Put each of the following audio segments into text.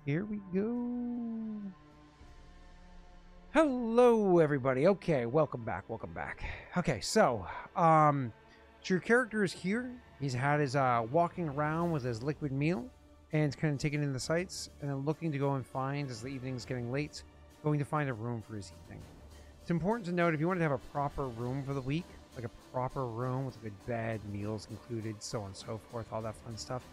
Here we go. Hello, everybody. Okay, welcome back. Welcome back. Okay, so your character is here. He's had his walking around with his liquid meal and kind of taking in the sights and then looking to go and find, as the evening's getting late, going to find a room for his evening. It's important to note, if you wanted to have a proper room for the week, like a proper room with a good bed, meals included, so on and so forth, all that fun stuff,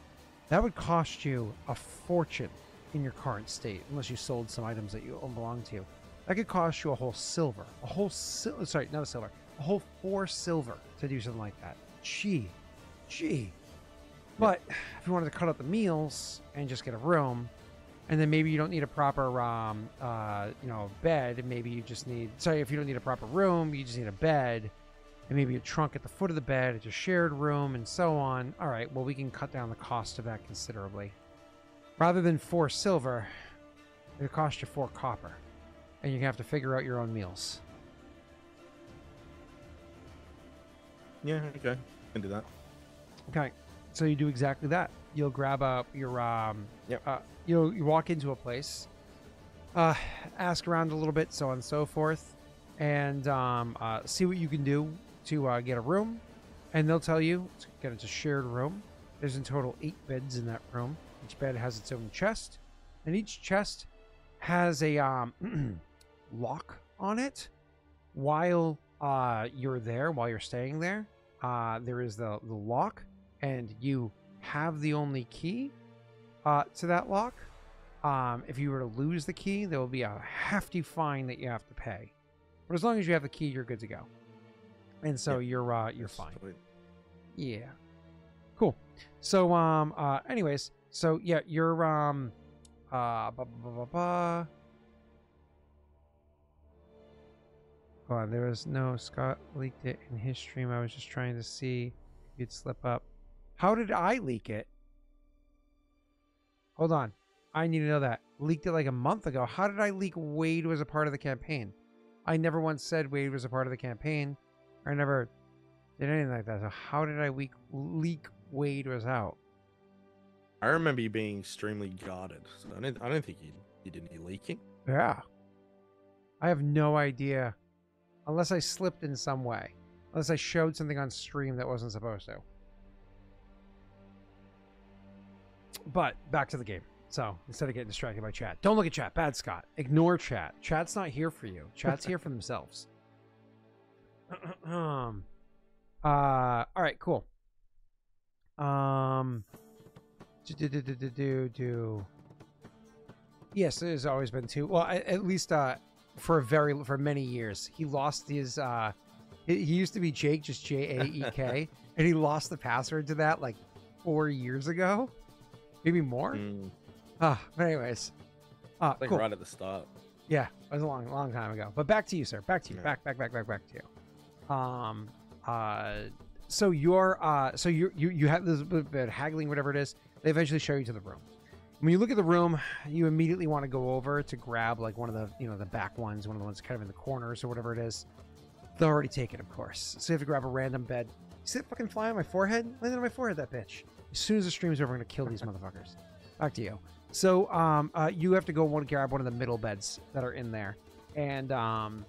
that would cost you a fortune in your current state, unless you sold some items that you belong to. That could cost you a whole silver. Sorry, not a silver. A whole 4 silver to do something like that. Gee. But if you wanted to cut out the meals and just get a room, and then maybe you don't need a proper, bed. Maybe you just need, if you don't need a proper room, you just need a bed, and maybe a trunk at the foot of the bed. It's a shared room, and so on. All right, well, we can cut down the cost of that considerably. Rather than 4 silver, it'll cost you 4 copper, and you have to figure out your own meals. Yeah, okay, can do that. Okay, so you do exactly that. You'll grab you walk into a place, ask around a little bit, so on and so forth, and see what you can do to get a room, and they'll tell you, again, it's a shared room. There's in total 8 beds in that room. Each bed has its own chest, and each chest has a lock on it. While you're staying there, there is the lock, and you have the only key to that lock. If you were to lose the key, there will be a hefty fine that you have to pay. But as long as you have the key, you're good to go. And so you're fine. Sweet. Yeah. Cool. So anyways, so yeah, you're Hold on, there was no Scott leaked it in his stream. I was just trying to see if you'd slip up. How did I leak it? Hold on. I need to know that. Leaked it like a month ago. How did I leak Wade was a part of the campaign? I never once said Wade was a part of the campaign. I never did anything like that. So how did I leak Wade was out? I remember you being extremely guarded, so I don't think you did any leaking. Yeah. I have no idea. Unless I slipped in some way. Unless I showed something on stream that wasn't supposed to. But back to the game. So instead of getting distracted by chat, don't look at chat. Bad Scott. Ignore chat. Chat's not here for you. Chat's here for themselves. All right, cool. Yes, there's always been 2. Well, at least for many years, he lost his. He used to be Jake, just Jaek, and he lost the password to that like 4 years ago, maybe more. But anyways, like cool. right at the start. Yeah, it was a long time ago. But back to you, sir. Back to you. Yeah. Back to you. So you have this bit of haggling, whatever it is. They eventually show you to the room. When you look at the room, you immediately want to go over to grab like one of the the back ones, one of the ones kind of in the corners or whatever it is. They're already taken, of course. So you have to grab a random bed. You see that fucking fly on my forehead? Landed on my forehead, that bitch. As soon as the stream's over, I'm gonna kill these motherfuckers. Back to you. So you have to go grab one of the middle beds that are in there, and to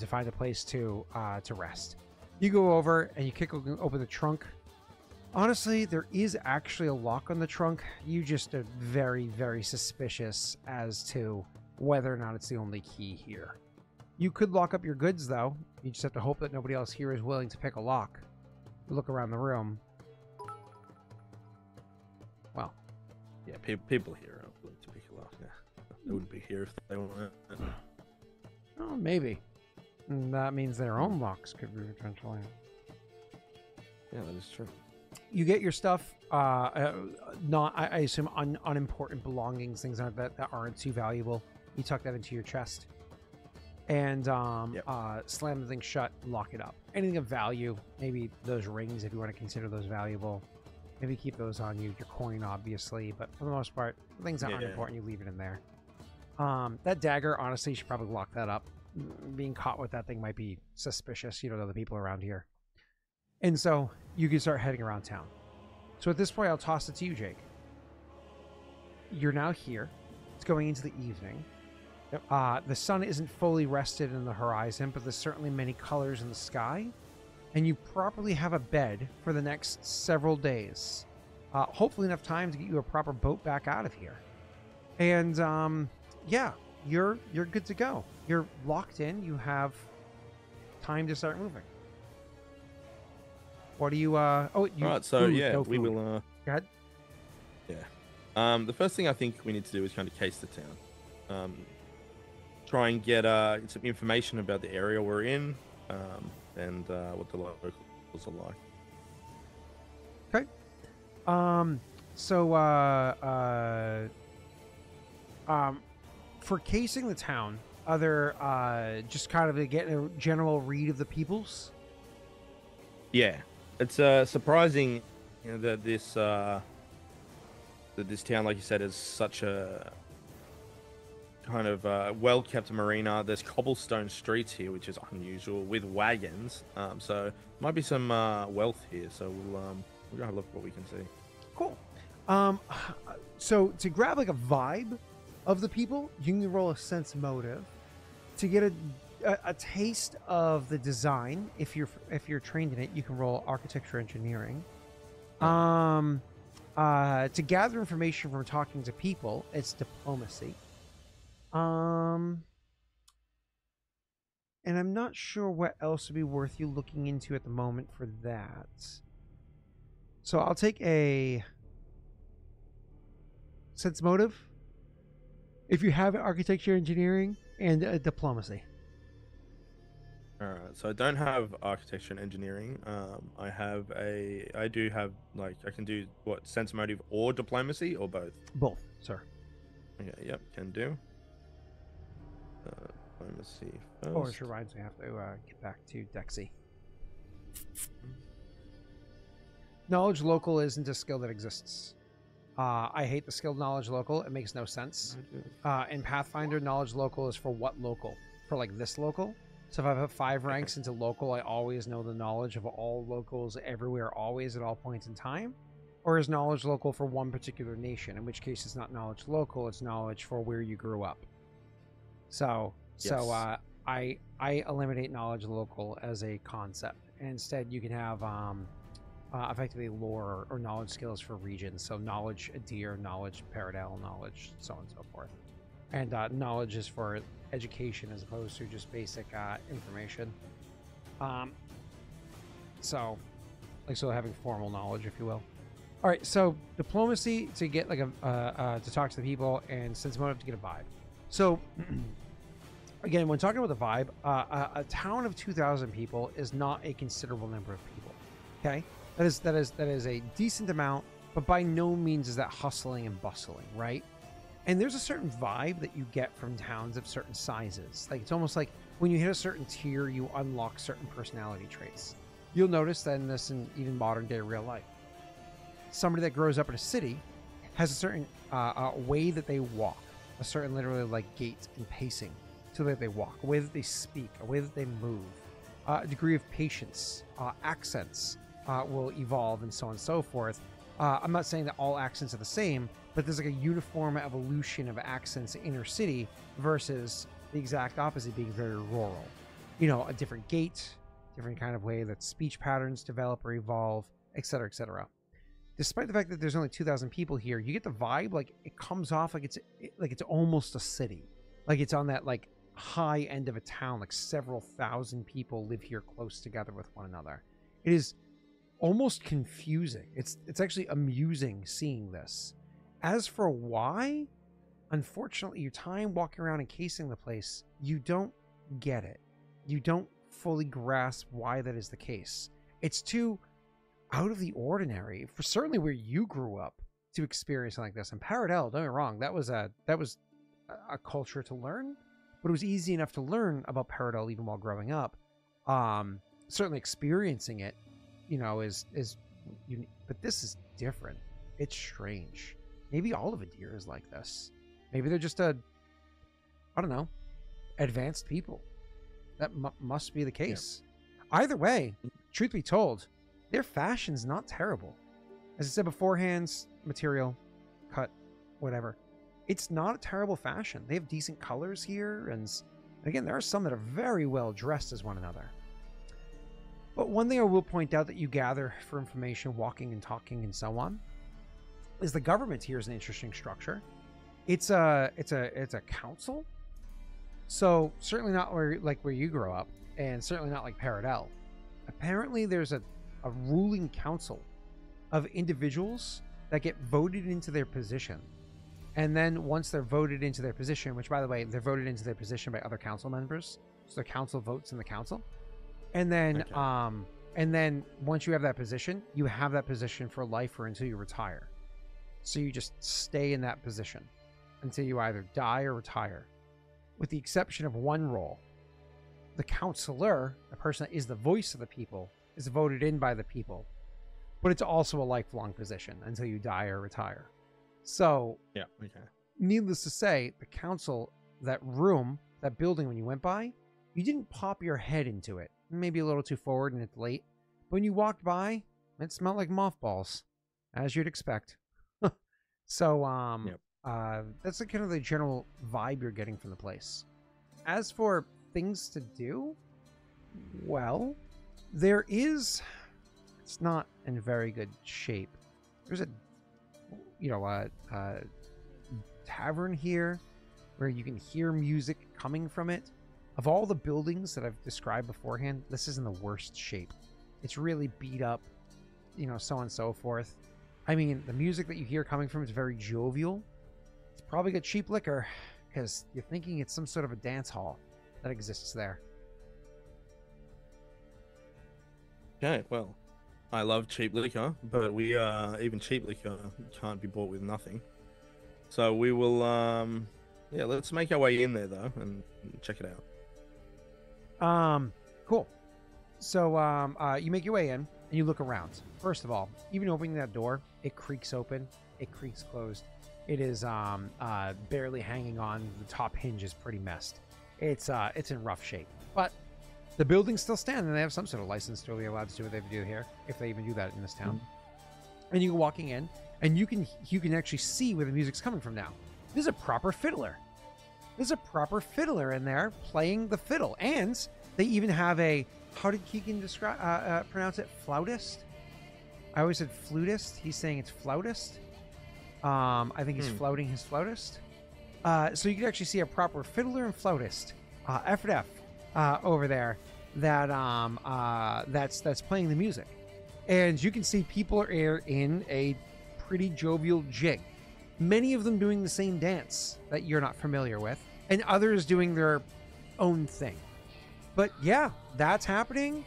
find a place to rest. You go over and you kick open the trunk. Honestly, there is actually a lock on the trunk. You just are very, very suspicious as to whether or not it's the only key here. You could lock up your goods, though. You just have to hope that nobody else here is willing to pick a lock. You look around the room. Well. Yeah, people here are willing to pick a lock. Yeah. They wouldn't be here if they weren't. Oh, maybe. And that means their own locks could be potentially. Yeah, that is true. You get your stuff, I assume unimportant belongings, things like that aren't too valuable. You tuck that into your chest and slam the thing shut and lock it up. Anything of value, maybe those rings if you want to consider those valuable. Maybe keep those on you, your coin obviously, but for the most part, things that aren't important, you leave it in there. That dagger, honestly, you should probably lock that up. Being caught with that thing might be suspicious. You don't know the people around here. And so you can start heading around town. So at this point, I'll toss it to you, Jake. you're now here. It's going into the evening. Yep. The sun isn't fully rested in the horizon, but there's certainly many colors in the sky. And you properly have a bed for the next several days. Hopefully enough time to get you a proper boat back out of here. And yeah, you're good to go. You're locked in. You have time to start moving. What do you All right, so food, yeah, no we food. will. Go ahead. The first thing I think we need to do is kind of case the town. Try and get some information about the area we're in, and what the locals are like. Okay. For casing the town, just kind of getting a general read of the peoples. Yeah, it's surprising, that this town, like you said, is such a kind of well-kept marina. There's cobblestone streets here, which is unusual, with wagons. So might be some wealth here. So we'll go have a look at what we can see. Cool. So to grab like a vibe of the people, you can roll a sense motive to get a taste of the design. If you're trained in it, you can roll architecture engineering. To gather information from talking to people, it's diplomacy. And I'm not sure what else would be worth you looking into at the moment for that. So I'll take a sense motive if you have architecture engineering and diplomacy. All right, so I don't have architecture and engineering. I do have, like, I can do what, sense motive or diplomacy, or both? Both, sir. Okay, yep, can do. Diplomacy first. Oh, it reminds me, I have to get back to Dexy. Knowledge local isn't a skill that exists. I hate the skill knowledge local. It makes no sense. In Pathfinder, knowledge local is for what local? For like this local? So if I put 5 ranks into local, I always know the knowledge of all locals everywhere, always, at all points in time? Or is knowledge local for one particular nation? In which case it's not knowledge local, it's knowledge for where you grew up. So I eliminate knowledge local as a concept. And instead you can have effectively lore or knowledge skills for regions. So knowledge Adir, knowledge Paradel, knowledge so on and so forth. And knowledge is for education as opposed to just basic information. So having formal knowledge, if you will. All right, so diplomacy to get like to talk to the people, and sense motive to get a vibe. So again, when talking about the vibe, a town of 2,000 people is not a considerable number of people. Okay, that is a decent amount, but by no means is that hustling and bustling, right? And there's a certain vibe that you get from towns of certain sizes. Like, it's almost like when you hit a certain tier, you unlock certain personality traits. You'll notice that in this, in even modern day real life, somebody that grows up in a city has a certain way that they walk, a certain literally like gait and pacing to the way that they walk, a way that they speak, a way that they move, a degree of patience, accents will evolve, and so on and so forth. I'm not saying that all accents are the same, but there's like a uniform evolution of accents in inner city versus the exact opposite being very rural. You know, a different gait, different kind of way that speech patterns develop or evolve, etc., etc. Despite the fact that there's only 2,000 people here, you get the vibe like it comes off like it's almost a city, like it's on that like high end of a town, like several thousand people live here close together with one another. It is almost confusing. It's actually amusing seeing this. As for why, unfortunately, your time walking around and casing the place, you don't get it. You don't fully grasp why that is the case. It's too out of the ordinary for certainly where you grew up to experience something like this. And Paradel, don't get me wrong, that was a culture to learn, but it was easy enough to learn about Paradel even while growing up. Certainly experiencing it, you know, is unique, but this is different. It's strange. Maybe all of Adir is like this. Maybe they're just I don't know, advanced people. That must be the case. Yeah. Either way, truth be told, their fashion's not terrible. As I said beforehand, material, cut, whatever. it's not a terrible fashion. They have decent colors here, and again, there are some that are very well dressed as one another. But one thing I will point out that you gather for information, walking and talking and so on, is the government here is an interesting structure. It's a council. So certainly not where you grow up, and certainly not like Paradel. Apparently there's a ruling council of individuals that get voted into their position. And then once they're voted into their position, which by the way, they're voted into their position by other council members. So the council votes in the council. And then once you have that position, you have that position for life or until you retire. So you just stay in that position until you either die or retire. With the exception of one role. The counselor, the person that is the voice of the people, is voted in by the people. But it's also a lifelong position until you die or retire. So, yeah, okay. Needless to say, the council, that room, that building when you went by, you didn't pop your head into it. Maybe a little too forward and it's late. But when you walked by, it smelled like mothballs, as you'd expect. So, that's the kind of the general vibe you're getting from the place. As for things to do, well, there is... It's not in very good shape. There's a tavern here where you can hear music coming from it. Of all the buildings that I've described beforehand, this is in the worst shape. It's really beat up, so on and so forth. I mean, the music that you hear coming from it is very jovial. It's probably got cheap liquor because you're thinking it's some sort of a dance hall that exists there. Okay, well, I love cheap liquor, but even cheap liquor can't be bought with nothing. So we will, let's make our way in there though and check it out. Cool. So, you make your way in and you look around. First of all, even opening that door, it creaks open, it creaks closed. It is barely hanging on. The top hinge is pretty messed. It's in rough shape, but the buildings still stand, and they have some sort of license to be allowed to do what they do here, if they even do that in this town. And you're walking in, and you can actually see where the music's coming from now. There's a proper fiddler. There's a proper fiddler in there playing the fiddle, and they even have a, how did Keegan pronounce it? Flautist? I always said flutist. He's saying it's flautist. I think he's flouting his flautist. So you can actually see a proper fiddler and flautist, F and F, over there that's playing the music, and you can see people are in a pretty jovial jig. Many of them doing the same dance that you're not familiar with, and others doing their own thing. But yeah, that's happening.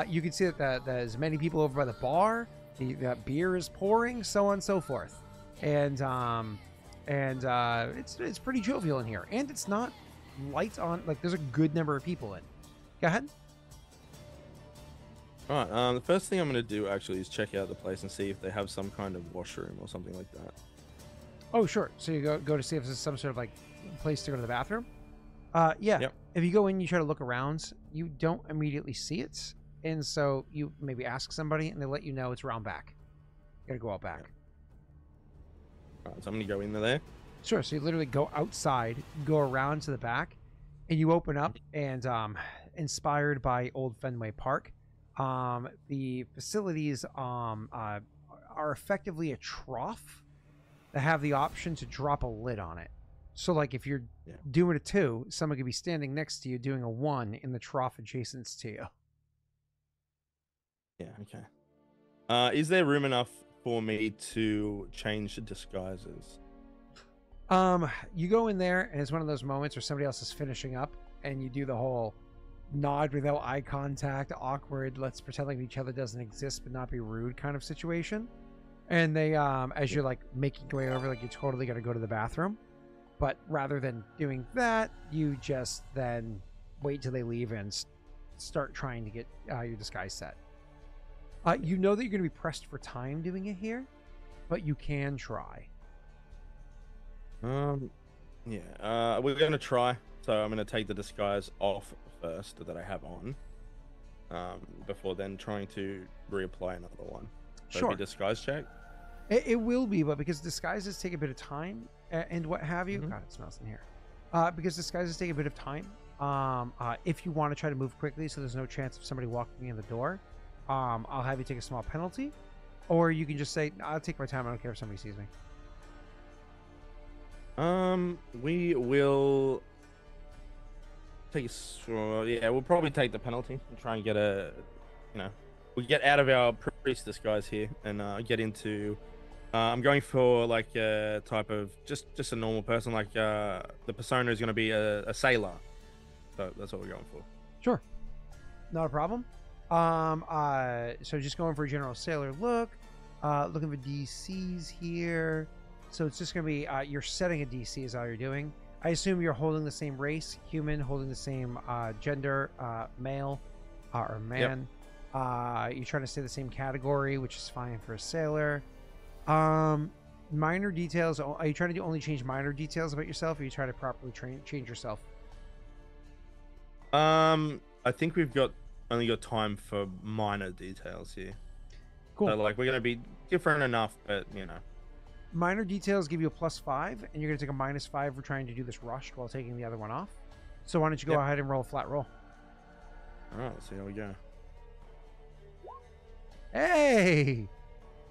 You can see that there's many people over by the bar. The beer is pouring, so on and so forth. And it's pretty jovial in here, and it's not lights on. Like, there's a good number of people in. Go ahead. All right. The first thing I'm going to do actually is check out the place and see if they have some kind of washroom or something like that. Oh, sure. So you go to see if there's some sort of like place to go to the bathroom. Yeah. Yep. If you go in, you try to look around. You don't immediately see it, and so you maybe ask somebody, and they let you know it's around back. You gotta go out back. Yep. All right, so I'm going to go in there. Sure. So you literally go outside, go around to the back, and you open up, and inspired by Old Fenway Park, the facilities are effectively a trough that have the option to drop a lid on it. So like if you're doing a 2, someone could be standing next to you doing a 1 in the trough adjacent to you. Yeah, okay. Is there room enough for me to change the disguises? You go in there, and it's one of those moments where somebody else is finishing up, and you do the whole nod without eye contact, awkward, let's pretend like each other doesn't exist but not be rude kind of situation. And they, as you're like making your way over, like you totally got to go to the bathroom. But rather than doing that, you just then wait till they leave and start trying to get your disguise set. You know that you're going to be pressed for time doing it here, but you can try. We're going to try. So I'm going to take the disguise off first that I have on, before then trying to reapply another one. So Sure. It'd be disguise check. It will be, but because disguises take a bit of time and what have you. Mhm. God, it smells in here. Because disguises take a bit of time. If you want to try to move quickly, so there's no chance of somebody walking in the door, I'll have you take a small penalty, or you can just say, "I'll take my time. I don't care if somebody sees me." We will take yeah, we'll probably take the penalty and try and get we get out of our priest disguise here and get into. I'm going for like a type of just a normal person. Like the persona is going to be a sailor, so that's what we're going for. Sure, not a problem. So just going for a general sailor look. Looking for DCs here. So it's just going to be you're setting a DC is all you're doing. I assume you're holding the same race, human, holding the same gender, male or man. Yep. You're trying to stay the same category, which is fine for a sailor. Minor details. Are you trying to only change minor details about yourself, or are you trying to properly change yourself? I think we've only got time for minor details here. Cool. So like we're going to be different enough, but Minor details give you a +5, and you're going to take a -5 for trying to do this rushed while taking the other one off. So why don't you go ahead and roll a flat roll? All right, let's see how we go. Hey,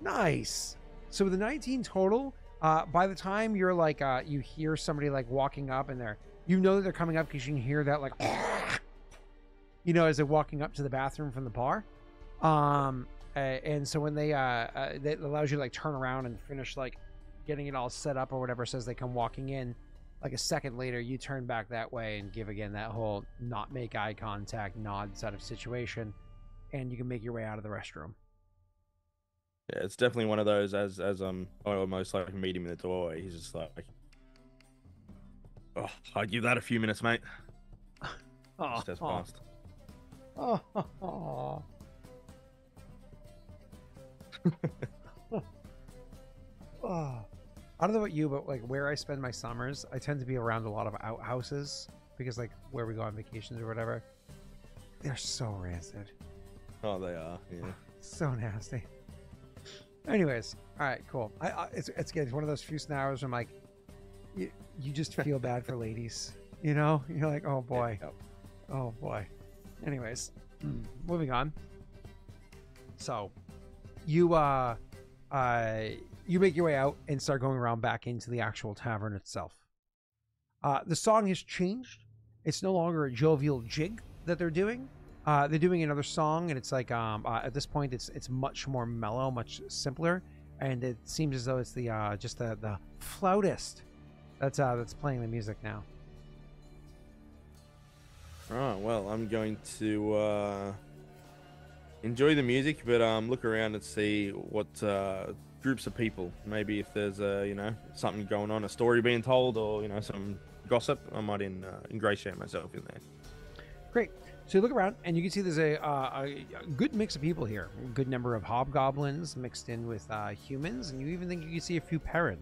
nice. So with a 19 total, by the time you're like, you hear somebody like walking up, and you know that they're coming up because you can hear that like, as they're walking up to the bathroom from the bar. And so when that allows you to like turn around and finish like getting it all set up or whatever, says they come walking in. Like a second later, you turn back that way and give again that whole not make eye contact, nod sort of situation, and you can make your way out of the restroom. Yeah, it's definitely one of those as I almost like meet him in the doorway. He's just like, "Oh, I'll give that a few minutes, mate." Just as fast. Oh. I don't know about you, but like where I spend my summers, I tend to be around a lot of outhouses because like where we go on vacations or whatever, they're so rancid. Oh, they are. Yeah. So nasty. Anyways, all right, cool. It's good. It's one of those few hours where I'm like, you just feel bad for ladies. You're like, oh boy, oh boy. Anyways, moving on. So, you make your way out and start going around back into the actual tavern itself. The song has changed. It's no longer a jovial jig that they're doing. They're doing another song, and it's like at this point it's much more mellow, much simpler, and it seems as though it's the just the flautist that's playing the music now. All right, well, I'm going to enjoy the music, but look around and see what groups of people. Maybe if there's something going on, a story being told, or some gossip, I might ingratiate myself in there. Great. So you look around and you can see there's a good mix of people here. A good number of hobgoblins mixed in with humans, and you even think you can see a few Perrin.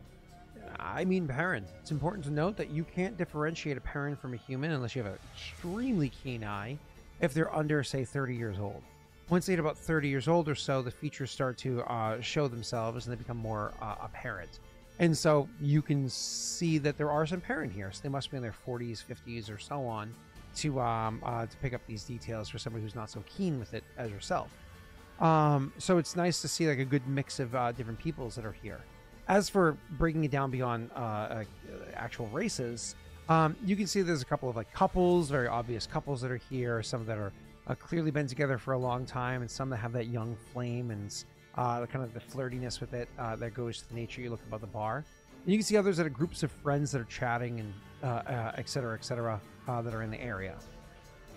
I mean Perrin. It's important to note that you can't differentiate a Perrin from a human unless you have an extremely keen eye if they're under, say, 30 years old. Once they hit about 30 years old or so, the features start to show themselves and they become more apparent. And so you can see that there are some Perrin here. So they must be in their 40s, 50s, or so on to pick up these details for somebody who's not so keen with it as yourself. So it's nice to see like a good mix of different peoples that are here. As for breaking it down beyond actual races, you can see there's a couple of like couples, very obvious couples that are here. Some that are clearly been together for a long time, and some that have that young flame and kind of the flirtiness with it that goes to the nature you look about the bar. And you can see others that are groups of friends that are chatting and et cetera, that are in the area.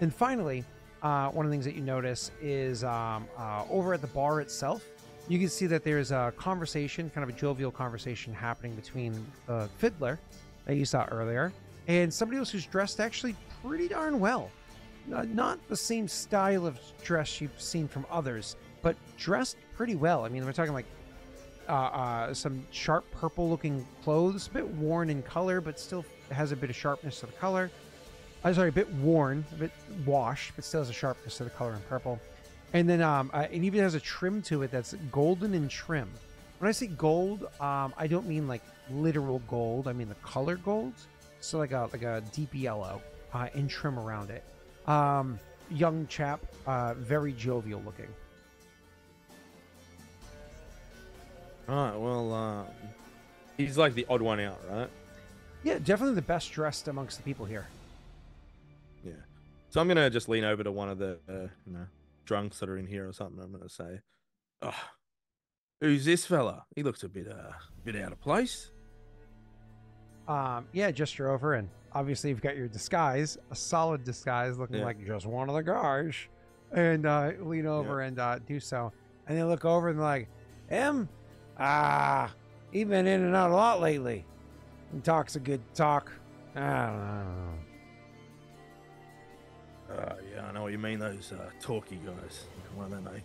And finally, one of the things that you notice is over at the bar itself, you can see that there's a conversation, kind of a jovial conversation happening between the fiddler that you saw earlier and somebody else who's dressed actually pretty darn well. Not the same style of dress you've seen from others, but dressed pretty well. I mean, we're talking like some sharp purple looking clothes, a bit worn in color, but still has a bit of sharpness to the color. A bit worn, a bit washed, but still has a sharpness to the color in purple. And then it even has a trim to it that's golden in trim. When I say gold, I don't mean like literal gold. I mean the color gold. So like a deep yellow, and trim around it. Young chap, very jovial looking. All right. Well, he's like the odd one out, right? Yeah, definitely the best dressed amongst the people here. Yeah. So I'm gonna just lean over to one of the drunks that are in here or something. I'm gonna say, "Oh, who's this fella? He looks a bit out of place." Yeah, gesture over, and obviously you've got your disguise, a solid disguise, looking like just one of the guys, and lean over and do so. And they look over and they're like, him? He been in and out a lot lately. He talks a good talk. I don't know. Yeah, I know what you mean. Those talky guys. What are they?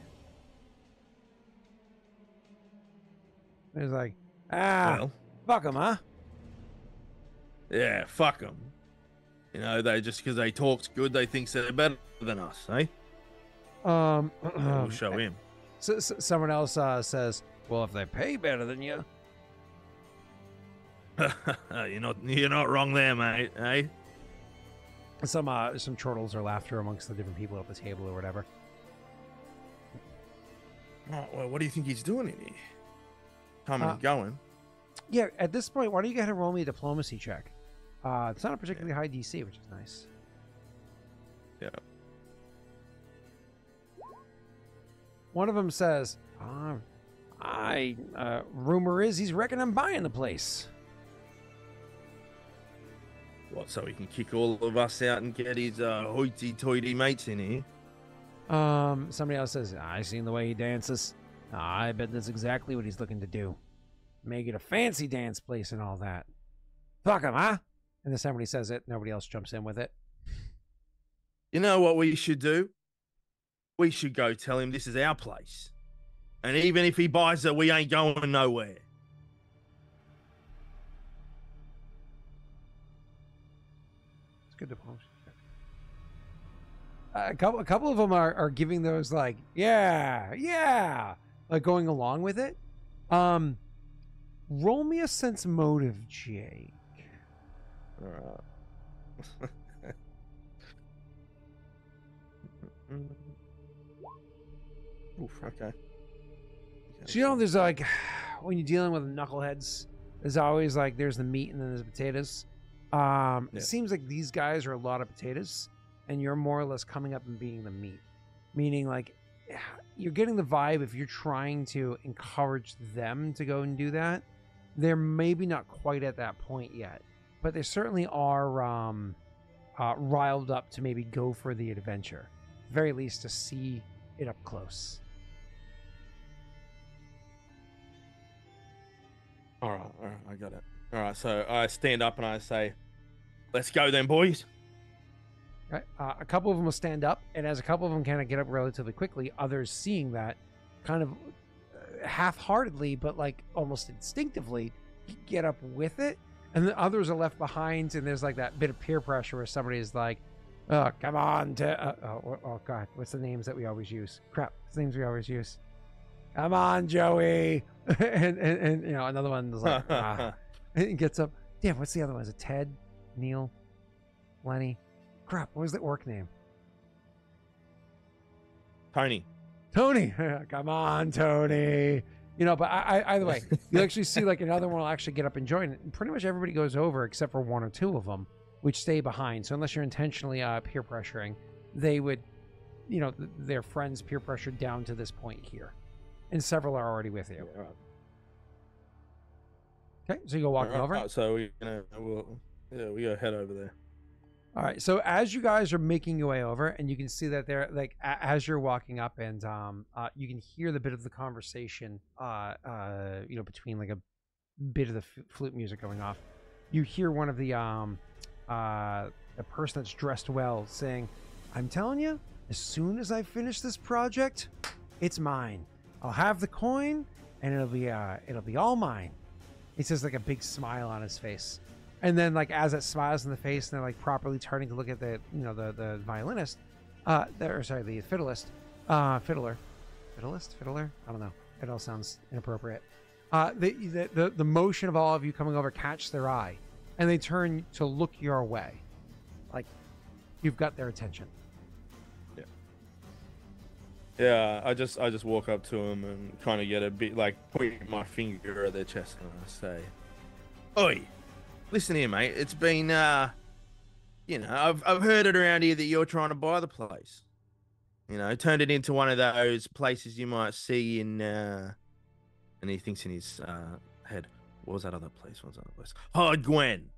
He's like, Well, fuck him, huh? yeah, fuck them. You know, they just because they talk's good, they think they're better than us, eh? We'll show him. So someone else says, well, if they pay better than you. You're not wrong there, mate, eh? Some chortles or laughter amongst the different people at the table or whatever. Oh, well, what do you think he's doing in here? Coming and going. Yeah, at this point, why don't you go ahead and roll me a diplomacy check? It's not a particularly high DC, which is nice. Yeah. One of them says, rumor is he's reckoning on buying the place. What, so he can kick all of us out and get his hoity-toity mates in here? Somebody else says, I seen the way he dances. I bet that's exactly what he's looking to do. Make it a fancy dance place and all that. Fuck him, huh? And then somebody says it. Nobody else jumps in with it. You know what we should do? We should go tell him this is our place. And even if he buys it, we ain't going nowhere. It's good diplomacy. A couple of them are giving those like, yeah, like going along with it. Roll me a sense motive, Jake. All right. Oof, okay. So there's like when you're dealing with knuckleheads, there's always like there's the meat and then there's the potatoes. It seems like these guys are a lot of potatoes, and you're more or less coming up and being the meat, meaning like you're getting the vibe if you're trying to encourage them to go and do that. They're maybe not quite at that point yet, but they certainly are riled up to maybe go for the adventure, at the very least to see it up close. All right, I got it. All right, so I stand up and I say, let's go then, boys. Right. A couple of them will stand up, and as a couple of them kind of get up relatively quickly, others seeing that kind of half-heartedly, but like almost instinctively get up with it, and the others are left behind, and there's like that bit of peer pressure where somebody's like, oh, come on, oh God, what's the names that we always use? Crap, what's the names we always use? Come on, Joey. and another one's like, and gets up. Damn, what's the other one? Is it Ted? Neil? Lenny? Crap, what was the orc name? Tony. Come on, Tony. But either way, you actually see like another one will actually get up and join. And pretty much everybody goes over except for one or two of them, which stay behind. So unless you're intentionally peer pressuring, they would, their friends peer pressured down to this point here. And several are already with you. Yeah, right. Okay, so you go walking over. So we go head over there. All right. So as you guys are making your way over, and you can see that they're like as you're walking up, and you can hear the bit of the conversation, between like a bit of the flute music going off. You hear one of the person that's dressed well saying, "I'm telling you, as soon as I finish this project, it's mine. I'll have the coin, and it'll be all mine." He says like a big smile on his face. And then, like, as it smiles in the face, and they're like properly turning to look at the violinist, the fiddler. I don't know. It all sounds inappropriate. The motion of all of you coming over catch their eye, and they turn to look your way, like you've got their attention. Yeah. Yeah, I just walk up to them and kind of get a bit like point my finger at their chest and I say, "Oi, listen here, mate. It's been I've heard it around here that you're trying to buy the place. Turned it into one of those places you might see in and he thinks in his head, what was that other place? Hard Gwen.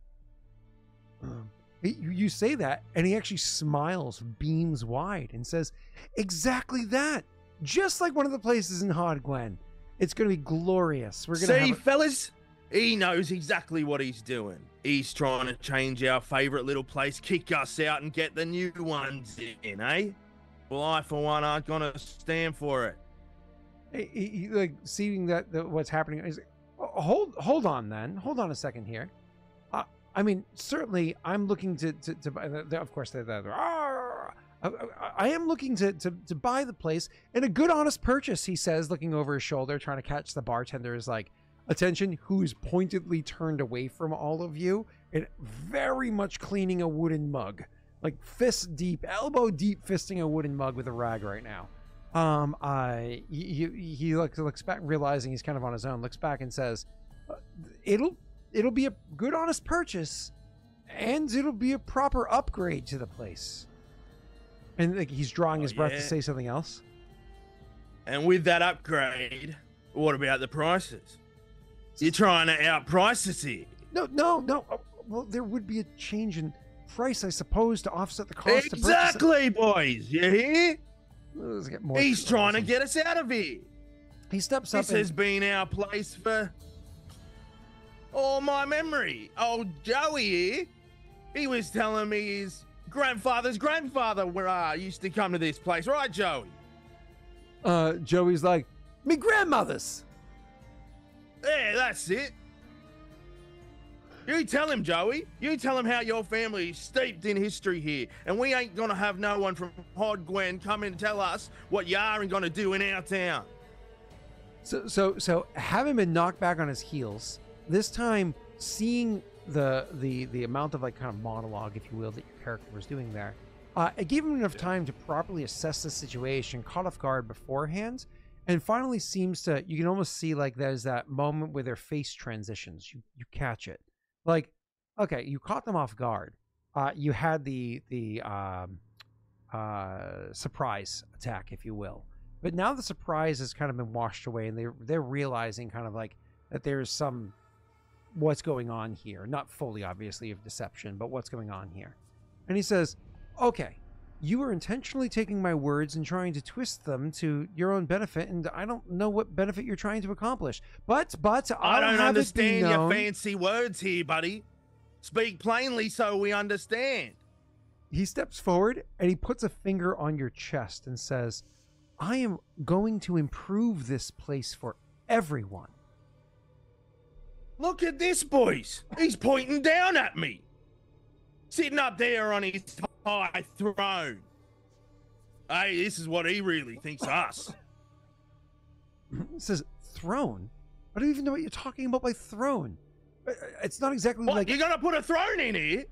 You say that, and he actually smiles, beams wide, and says, "Exactly that. Just like one of the places in Hard Gwen. It's going to be glorious. We're going to fellas, he knows exactly what he's doing. He's trying to change our favorite little place, kick us out, and get the new ones in, eh? Well, I, for one, aren't going to stand for it." He like seeing that what's happening. He's like, hold on, then. Hold on a second here. I mean, certainly, I'm looking to buy. Of course, I am looking to buy the place in a good, honest purchase. He says, looking over his shoulder, trying to catch the bartender's like attention, who's pointedly turned away from all of you and very much cleaning a wooden mug, like fist deep, elbow deep, fisting a wooden mug with a rag right now. He looks back, realizing he's kind of on his own, looks back and says, it'll be a good, honest purchase, and it'll be a proper upgrade to the place. And like he's drawing his breath to say something else. And with that upgrade, what about the prices? You're trying to outprice us here. No. Well, there would be a change in price, I suppose, to offset the cost. Exactly, boys. You hear? Let's get more. He's trying to get us out of here. He steps up. This has been our place for all my memory. Old Joey here, he was telling me his grandfather's grandfather used to come to this place, right, Joey? Joey's like, me grandmother's. Yeah, that's it. You tell him, Joey. You tell him how your family is steeped in history here, and we ain't gonna have no one from Hod Gwen come and tell us what you aren't gonna do in our town. So having been knocked back on his heels, this time seeing the amount of like kind of monologue, if you will, that your character was doing there, it gave him enough time to properly assess the situation, caught off guard beforehand, and finally seems to, you can almost see like there's that moment where their face transitions. You catch it. Like, okay, you caught them off guard. You had the surprise attack, if you will. But now the surprise has kind of been washed away, and they're realizing kind of like that there's some what's going on here. Not fully, obviously, of deception, but what's going on here. And he says, okay, you are intentionally taking my words and trying to twist them to your own benefit, and I don't know what benefit you're trying to accomplish. But I don't understand your fancy words here, buddy. Speak plainly so we understand. He steps forward and he puts a finger on your chest and says, I am going to improve this place for everyone. Look at this, boys. He's pointing down at me. Sitting up there on his high throne. Hey, this is what he really thinks of us. It says throne? I don't even know what you're talking about by throne. It's not exactly what, like... You're going to put a throne in here?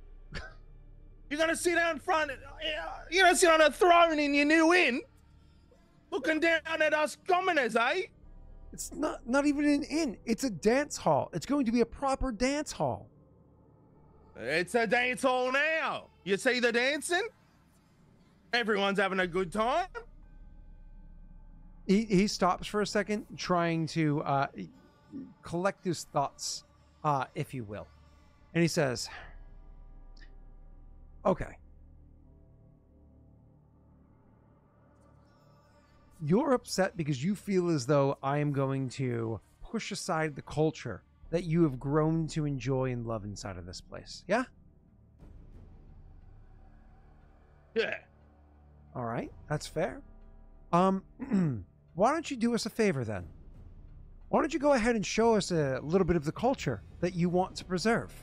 You're going to sit down front... You're going to sit on a throne in your new inn? Looking down at us commoners, eh? It's not even an inn. It's a dance hall. It's going to be a proper dance hall. It's a dance hall now. You see the dancing? Everyone's having a good time. He stops for a second, trying to collect his thoughts, if you will. And he says, okay. You're upset because you feel as though I am going to push aside the culture that you have grown to enjoy and love inside of this place. Yeah? Yeah. All right. That's fair. Why don't you do us a favor then? Why don't you go ahead and show us a little bit of the culture that you want to preserve?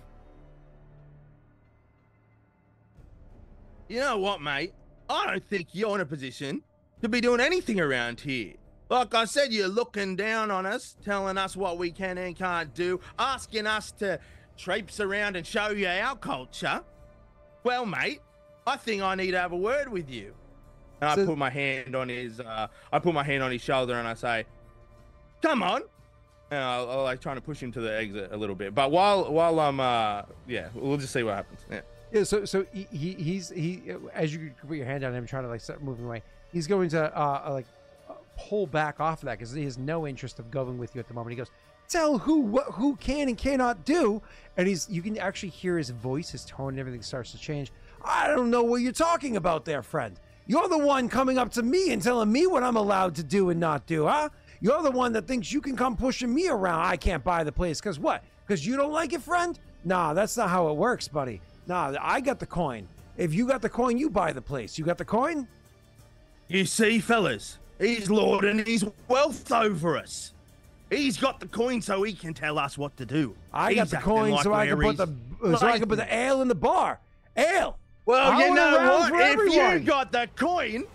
You know what, mate? I don't think you're in a position to be doing anything around here. Like I said, you're looking down on us, telling us what we can and can't do, asking us to traipse around and show you our culture. Well, mate, I think I need to have a word with you. And I put my hand on his shoulder and I say, "Come on." And I'll like trying to push him to the exit a little bit. But while I'm yeah, we'll just see what happens. Yeah. Yeah, so he's as you put your hand on him trying to like start moving away, he's going to pull back off of that because he has no interest of going with you at the moment. He goes, "Tell who can and cannot do," and you can actually hear his voice, his tone, and everything starts to change. "I don't know what you're talking about there, friend. You're the one coming up to me and telling me what I'm allowed to do and not do, huh? You're the one that thinks you can come pushing me around. I can't buy the place because what? Because you don't like it, friend? Nah, that's not how it works, buddy. Nah, I got the coin. If you got the coin, you buy the place. You got the coin?" You see, fellas, he's lording his wealth over us. He's got the coin so he can tell us what to do. I got the coin like so I can put the ale in the bar. Ale. Well, you know what? If you got the coin,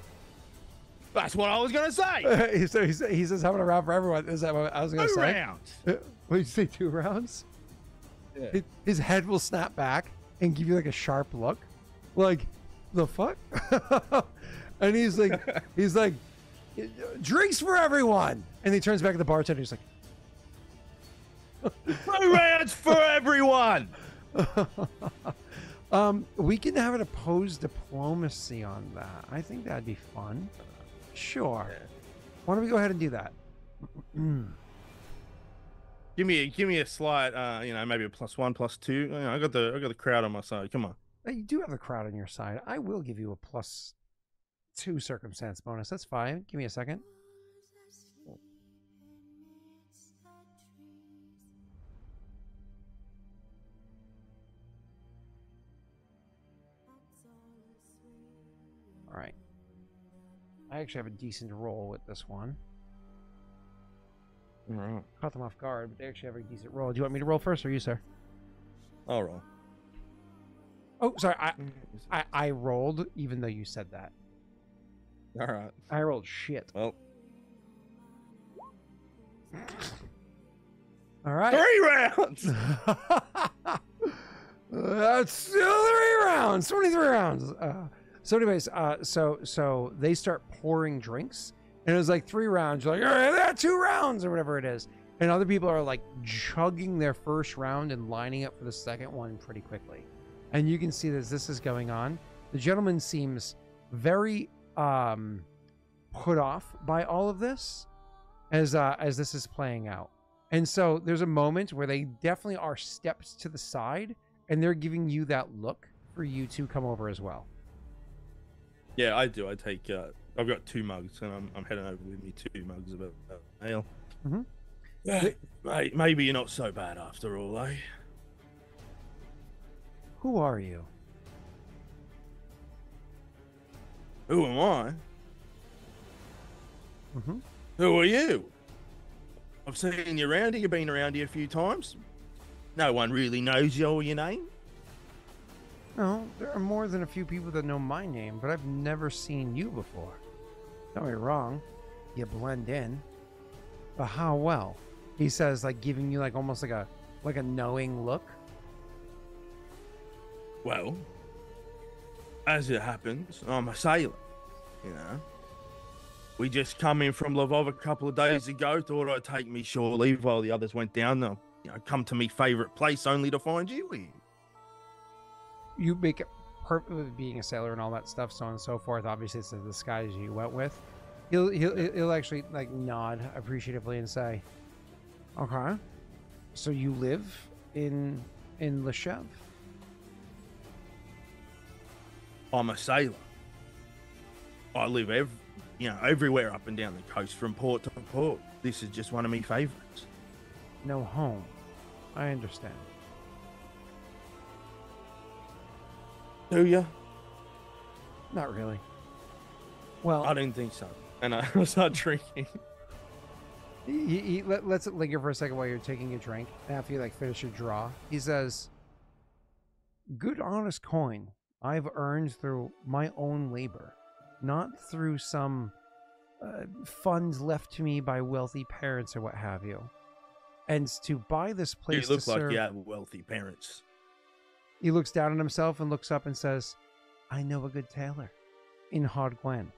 that's what I was gonna say. So he says having a round for everyone. Is that what I was gonna say? 2 rounds. What did you say? 2 rounds? Yeah. His head will snap back and give you like a sharp look, like the fuck. And he's like, "Drinks for everyone." And he turns back to the bartender. He's like, 2 rounds for everyone. We can have an opposed diplomacy on that. I think that'd be fun. Sure. Yeah. Why don't we go ahead and do that? Give me a slight, maybe a +1, +2. You know, I got the crowd on my side. Come on. You do have the crowd on your side. I will give you a +2 circumstance bonus. That's fine. Give me a second. All right. I actually have a decent roll with this one. All right. Caught them off guard, but they actually have a decent roll. Do you want me to roll first or you, sir? I'll roll. Oh, sorry. I rolled even though you said that. All right. I rolled shit. Well. All right. 3 rounds. That's still 3 rounds. 23 rounds. So anyways, so they start pouring drinks, and it was like 3 rounds. You're like, all right, that 2 rounds or whatever it is, and other people are like chugging their first round and lining up for the second one pretty quickly. And you can see that as this is going on, the gentleman seems very put off by all of this as this is playing out. And so there's a moment where they definitely are stepped to the side, and they're giving you that look for you to come over as well. Yeah, I do. I take. I've got 2 mugs, and I'm heading over with me 2 mugs of ale. Mm-hmm. Yeah, mate, maybe you're not so bad after all, eh? Who are you? Who am I? Mm-hmm. Who are you? I've seen you around here. You've been around here a few times. No one really knows you or your name. No, there are more than a few people that know my name, but I've never seen you before. Don't get me wrong, you blend in. But how well? He says, like giving you like almost like a knowing look. Well, as it happens, I'm a sailor, you know. We just come in from Lvov a couple of days ago, thought I'd take me shore leave while the others went down there. Come to me favourite place only to find you here. You make it perfect with being a sailor and all that stuff, so on and so forth. Obviously, it's the disguise you went with. He'll actually like nod appreciatively and say, "Okay, so you live in Loshev?" I'm a sailor. I live everywhere up and down the coast, from port to port. This is just one of my favourites. No home. I understand. Do you? Not really. Well, I didn't think so. And I start drinking. Let's it linger for a second while you're taking your drink. After you like finish your draw, he says, "Good honest coin I've earned through my own labor, not through some funds left to me by wealthy parents or what have you. And to buy this place You look to like serve, you have wealthy parents. he looks down at himself and looks up and says, I know a good tailor in Hod Gwen.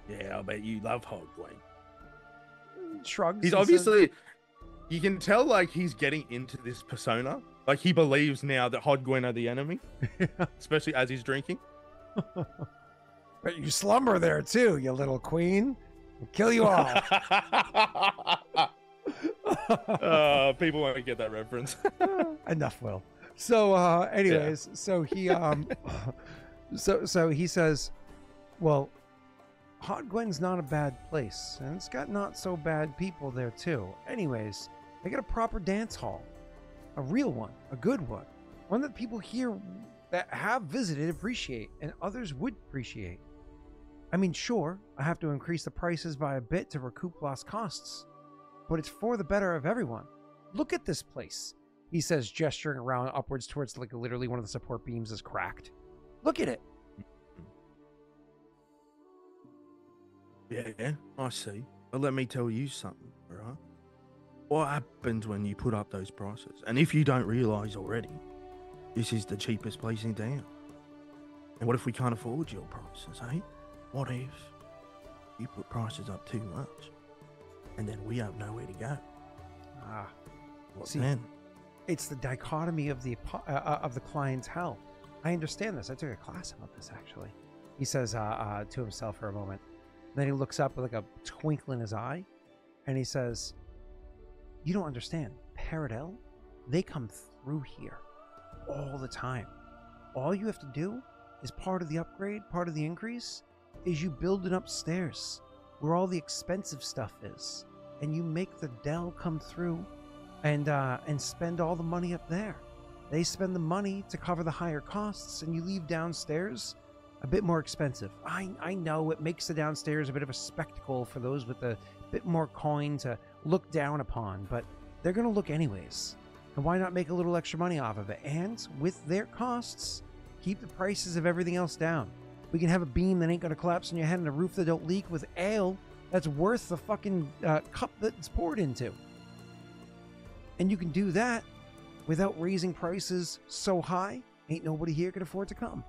Yeah, I bet you love Hogway. Shrugs. He's and obviously, you can tell like he's getting into this persona. Like he believes now that Hogwen are the enemy, especially as he's drinking. But you slumber there too, you little queen. I'll kill you all. People won't get that reference. Enough, Will. So, anyways, so he so he says, well, Hot Gwen's not a bad place, and it's got not so bad people there too. Anyways, they got a proper dance hall, a real one, a good one that people here that have visited appreciate, and others would appreciate. I mean, sure, I have to increase the prices by a bit to recoup lost costs, but it's for the better of everyone. Look at this place, he says, gesturing around upwards towards like literally one of the support beams is cracked. Look at it. Yeah, I see. But let me tell you something, all right? What happens when you put up those prices? And if you don't realise already, this is the cheapest place in town. And what if we can't afford your prices, eh? What if you put prices up too much and then we have nowhere to go? What see, then? It's the dichotomy of the clientele. I understand this. I took a class about this, actually. He says to himself for a moment. Then he looks up with like a twinkle in his eye, and he says, you don't understand. Paradel, they come through here all the time. All you have to do is part of the upgrade, part of the increase, is you build it upstairs where all the expensive stuff is, and you make the Dell come through and spend all the money up there. They spend the money to cover the higher costs, and you leave downstairs a bit more expensive. I know it makes the downstairs a bit of a spectacle for those with a bit more coin to look down upon, but they're going to look anyways. And why not make a little extra money off of it? And with their costs, keep the prices of everything else down. We can have a beam that ain't going to collapse on your head and a roof that don't leak with ale that's worth the fucking cup that it's poured into. And you can do that without raising prices so high, ain't nobody here can afford to come.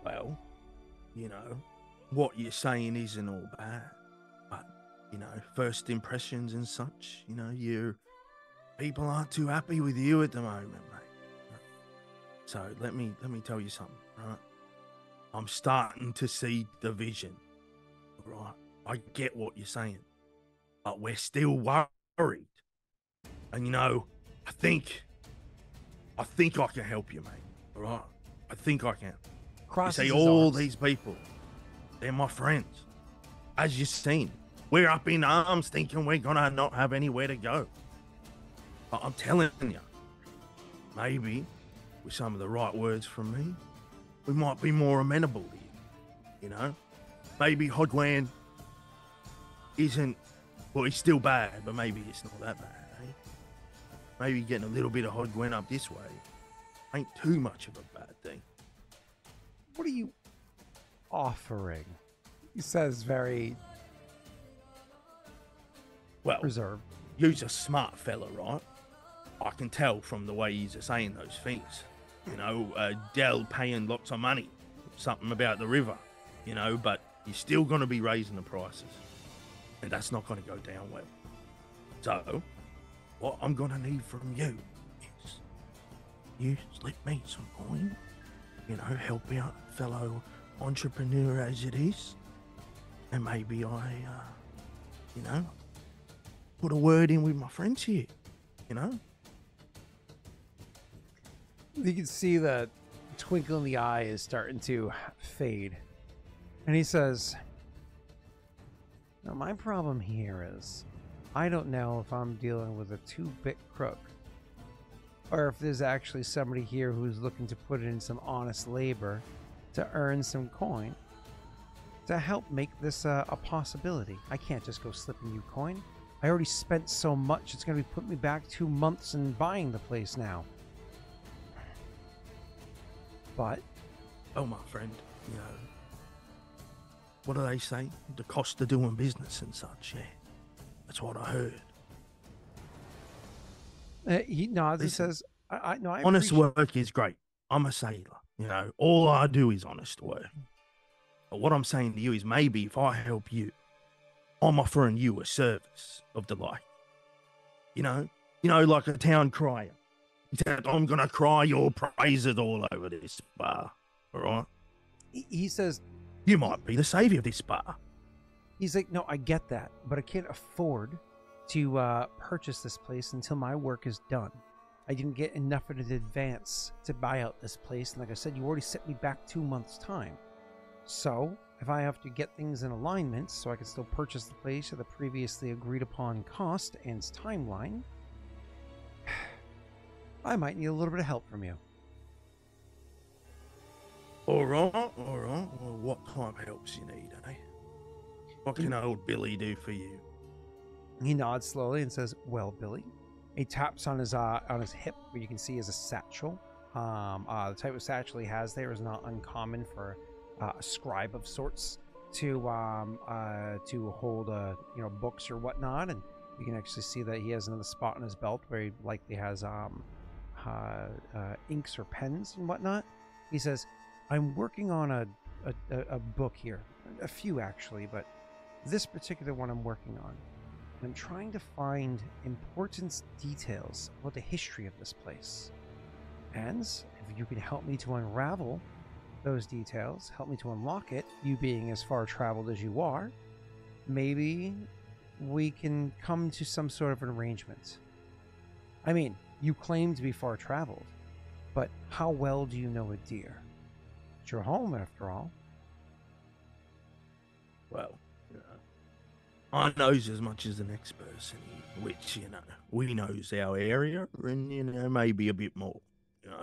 Well, you know, what you're saying isn't all bad, but, you know, first impressions and such, you know, people aren't too happy with you at the moment, mate. So let me tell you something, right? I'm starting to see the vision, right? I get what you're saying, but we're still worried. And, you know, I think I can help you, mate, all right? I think I can. You see, all these people, they're my friends. As you've seen, we're up in arms thinking we're going to not have anywhere to go. But I'm telling you, maybe with some of the right words from me, we might be more amenable to you. You know? Maybe Hodwan isn't, well, it's still bad, but maybe it's not that bad, eh? Maybe getting a little bit of Hodwan up this way ain't too much of a bad thing. What are you offering? He says very reserved. You's a smart fella, right? I can tell from the way he's saying those things. You know, Dell paying lots of money, something about the river, you know, but you're still going to be raising the prices. And that's not going to go down well. So, what I'm going to need from you is you slip me some coin. You know, help out fellow entrepreneur as it is. And maybe I, you know, put a word in with my friends here, you know? You can see the twinkle in the eye is starting to fade. And he says, now my problem here is I don't know if I'm dealing with a 2-bit crook, or if there's actually somebody here who's looking to put in some honest labor to earn some coin to help make this a possibility. I can't just go slipping you coin. I already spent so much, it's going to be putting me back 2 months in buying the place now. But, oh, my friend, you know, what do they say? The cost of doing business and such, yeah. That's what I heard. He nods and Listen, says, I no, I honest appreciate. work is great. I'm a sailor, you know. All I do is honest work. But what I'm saying to you is maybe if I help you, I'm offering you a service of the like. You know, like a town crier. Except I'm gonna cry your praises all over this bar. All right? He says, You might be the savior of this bar. he's like, no, I get that, but I can't afford to purchase this place until my work is done. I didn't get enough in advance to buy out this place, and like I said, you already set me back 2 months' time. So, if I have to get things in alignment so I can still purchase the place at the previously agreed upon cost and timeline, I might need a little bit of help from you. All right. Well, what type of helps you need, eh? What can old Billy do for you? He nods slowly and says, "Well, Billy." He taps on his hip, where you can see is a satchel. The type of satchel he has there is not uncommon for a scribe of sorts to hold books or whatnot. And you can actually see that he has another spot on his belt where he likely has inks or pens and whatnot. He says, "I'm working on a book here, a few actually, but this particular one I'm working on. I'm trying to find important details about the history of this place. And if you can help me to unravel those details, help me to unlock it, you being as far traveled as you are, maybe we can come to some sort of an arrangement. I mean, you claim to be far traveled, but how well do you know a deer? It's your home, after all." Well, I knows as much as the next person, which, we knows our area and, maybe a bit more.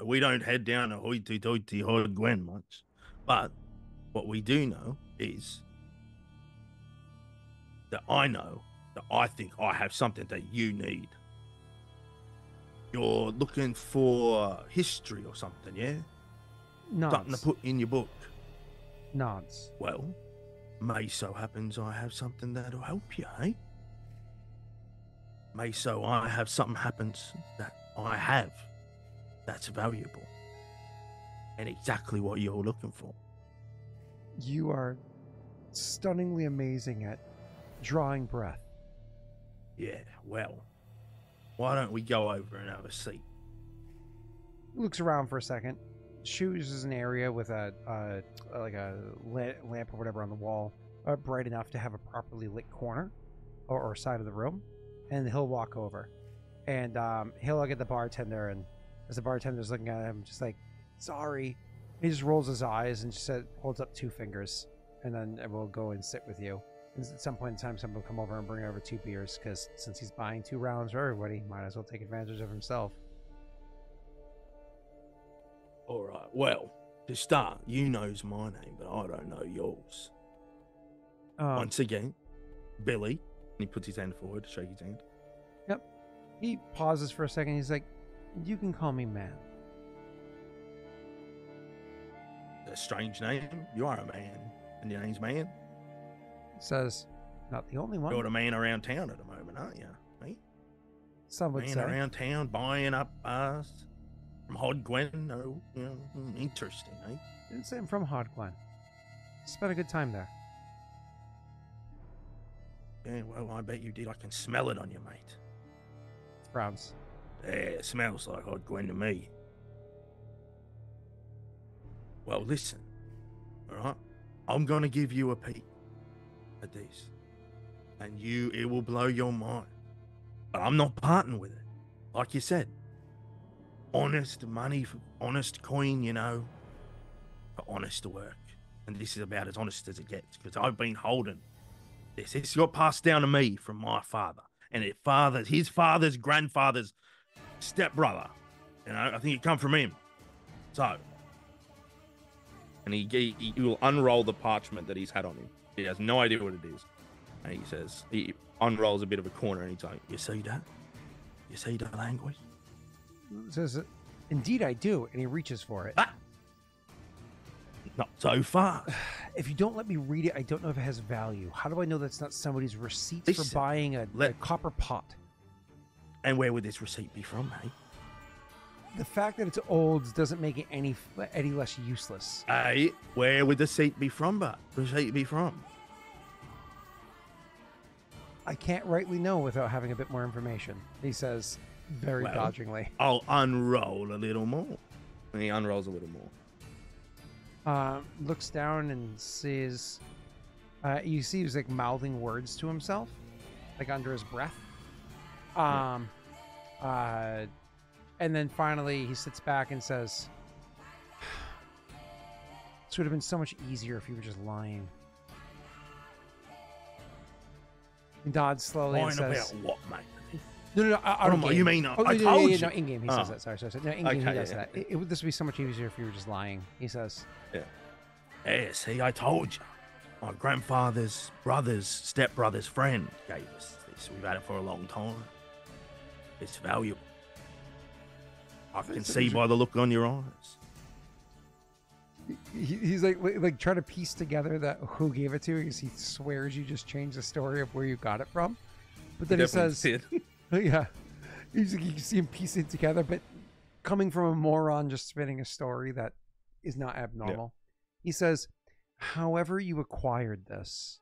We don't head down to hoity-toity Hod Gwen much. But what we do know is that I think I have something that you need. You're looking for history or something, yeah? Something to Nods. put in your book. Nods. Well, may so happens I have something that'll help you, eh? May so I have something happens that I have that's valuable and exactly what you're looking for. You are stunningly amazing at drawing breath. Yeah, well, why don't we go over and have a seat? Looks around for a second. Chooses an area with a lamp or whatever on the wall, bright enough to have a properly lit corner or side of the room, and he'll walk over, and he'll look at the bartender, and as the bartender's looking at him, just like, "Sorry," he just rolls his eyes and just holds up 2 fingers, and then we'll go and sit with you. And at some point in time, someone will come over and bring over 2 beers, because since he's buying 2 rounds for everybody, might as well take advantage of himself. All right, well, to start, you knows my name, but I don't know yours. Once again, Billy. And he puts his hand forward to shake his hand. Yep. He pauses for a second. He's like, "You can call me man." A strange name. You are a man, and your name's Man. Says, "Not the only one." You're the man around town at the moment, aren't you? Mate? Some would Man say. around town buying up bars from Hod Gwen. No, interesting, eh? Didn't say I'm from Hod Glen. Spent a good time there. Yeah, well, I bet you did. I can smell it on you, mate. Frowns. Yeah, it smells like Hod Gwen to me. Well, listen, all right? I'm going to give you a peek at this, and it will blow your mind. But I'm not parting with it. Like you said, honest money, for honest coin, for honest work. And this is about as honest as it gets, because I've been holding this. It's got passed down to me from my father, and his father's grandfather's stepbrother. I think it come from him. So, And he will unroll the parchment that he's had on him. He has no idea what it is. And he says, he unrolls a bit of a corner and he's like, you see that? You see the language? Says, "Indeed I do," and he reaches for it. Ah! Not so fast. If you don't let me read it, I don't know if it has value. How do I know that's not somebody's receipt for Listen, buying a copper pot? And where would this receipt be from, hey? The fact that it's old doesn't make it any less useless. Hey, where would the receipt be from, I can't rightly know without having a bit more information, he says very dodgingly. I'll unroll a little more. And he unrolls a little more. Looks down and sees... you see he's like mouthing words to himself, like under his breath. And then finally he sits back and says, "This would have been so much easier if you were just lying." He nods slowly and says, about what, mate? No, out of game. You mean I told you? No, in-game he says that. Sorry. No, in-game he Okay, does yeah. that. This would be so much easier if you were just lying, he says. Yeah, see, I told you. My grandfather's brother's stepbrother's friend gave us this. We've had it for a long time. It's valuable. I can see by the look on your eyes. He's like trying to piece together that who gave it to you, because he swears you just changed the story of where you got it from. But then he says, yeah, you can see him piecing it together, but coming from a moron just spinning a story that is not abnormal. He says, "However you acquired this,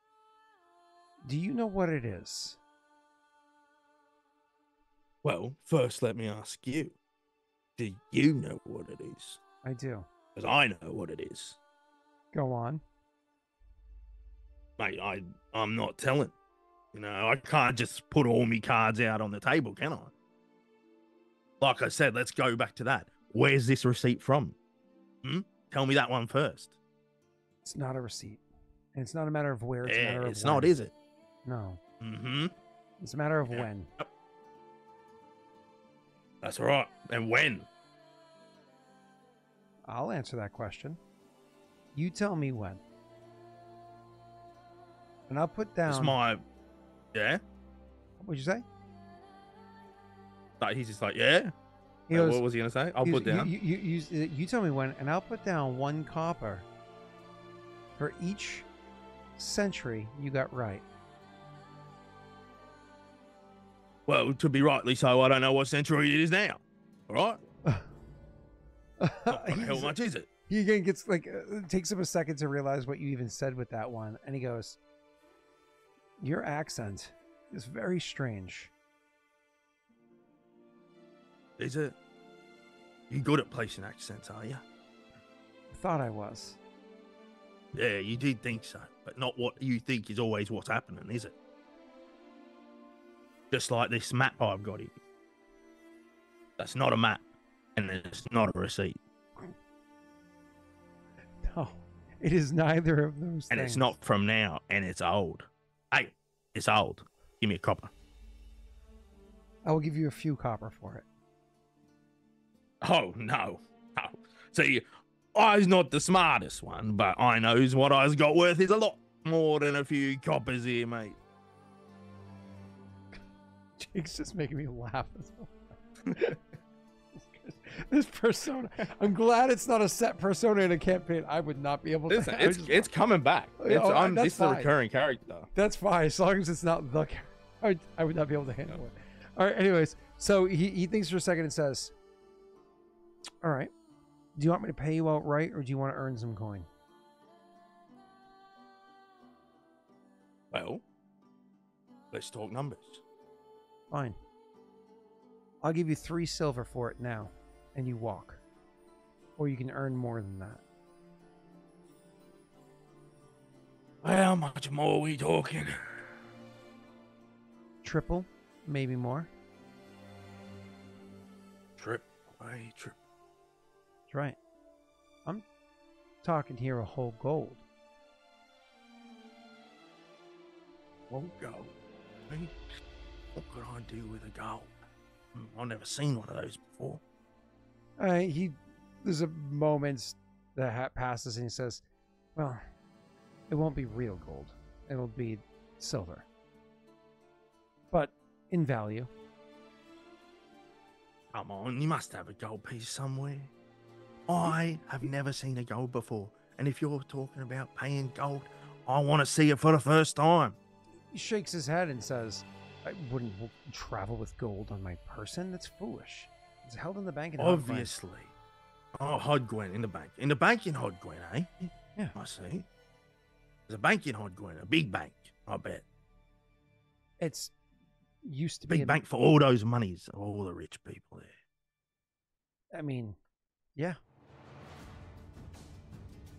do you know what it is?" Well, first let me ask you. Do you know what it is? I do. Because I know what it is. Go on. Mate, I'm not telling. You know, I can't just put all my cards out on the table, can I? Like I said, let's go back to that. Where's this receipt from? Tell me that one first. It's not a receipt. And it's not a matter of where, it's a matter of it's when. not, is it? No. Mm-hmm. It's a matter of when. That's right. And when? I'll answer that question. You tell me when. And I'll put down... It's my... Yeah? What'd you say? Like, he's just like, yeah? He goes, what was he going to say? I'll put down. You tell me when, and I'll put down 1 copper for each century you got right. Well, to be rightly so, I don't know what century it is now. All right? How much is it? He again gets like, it takes him a second to realize what you even said with that one. And he goes, "Your accent is very strange." Is it? You good at placing accents, are you? I thought I was. Yeah, you did think so, but not what you think is always what's happening, is it? Just like this map I've got here. That's not a map, and it's not a receipt. No, it is neither of those And things. it's not from now, and it's old. Hey, it's old. Give me a copper. I will give you a few copper for it. Oh, no. See, I's not the smartest one, but I knows what I's got worth is a lot more than a few coppers here, mate. Jake's just making me laugh. This persona. I'm glad it's not a set persona in a campaign. I would not be able to. Listen, it's coming back. This is a recurring character. That's fine, as long as it's not the character. I would not be able to handle it. All right, anyways. So he thinks for a second and says, "All right, do you want me to pay you outright, or do you want to earn some coin?" Well, let's talk numbers. Fine. I'll give you 3 silver for it now, and you walk. Or you can earn more than that. How much more are we talking? Triple, maybe more. Trip. That's right. I'm talking here a whole gold. Won't go. Hey, what could I do with a gold? I've never seen one of those before. There's a moment that passes and he says, "Well, it won't be real gold. It'll be silver. But in value." Come on, you must have a gold piece somewhere. I have never seen a gold before, And if you're talking about paying gold, I want to see it for the first time. He shakes his head and says, I wouldn't travel with gold on my person. That's foolish. It's held in the bank in Hodgwen. Obviously. Oh, Hodgwen in the bank. In the bank in Hodgwen, eh? Yeah. I see. There's a bank in Hodgwen, a big bank, I bet. It's used to be Big bank for all those monies of all the rich people there. I mean, yeah.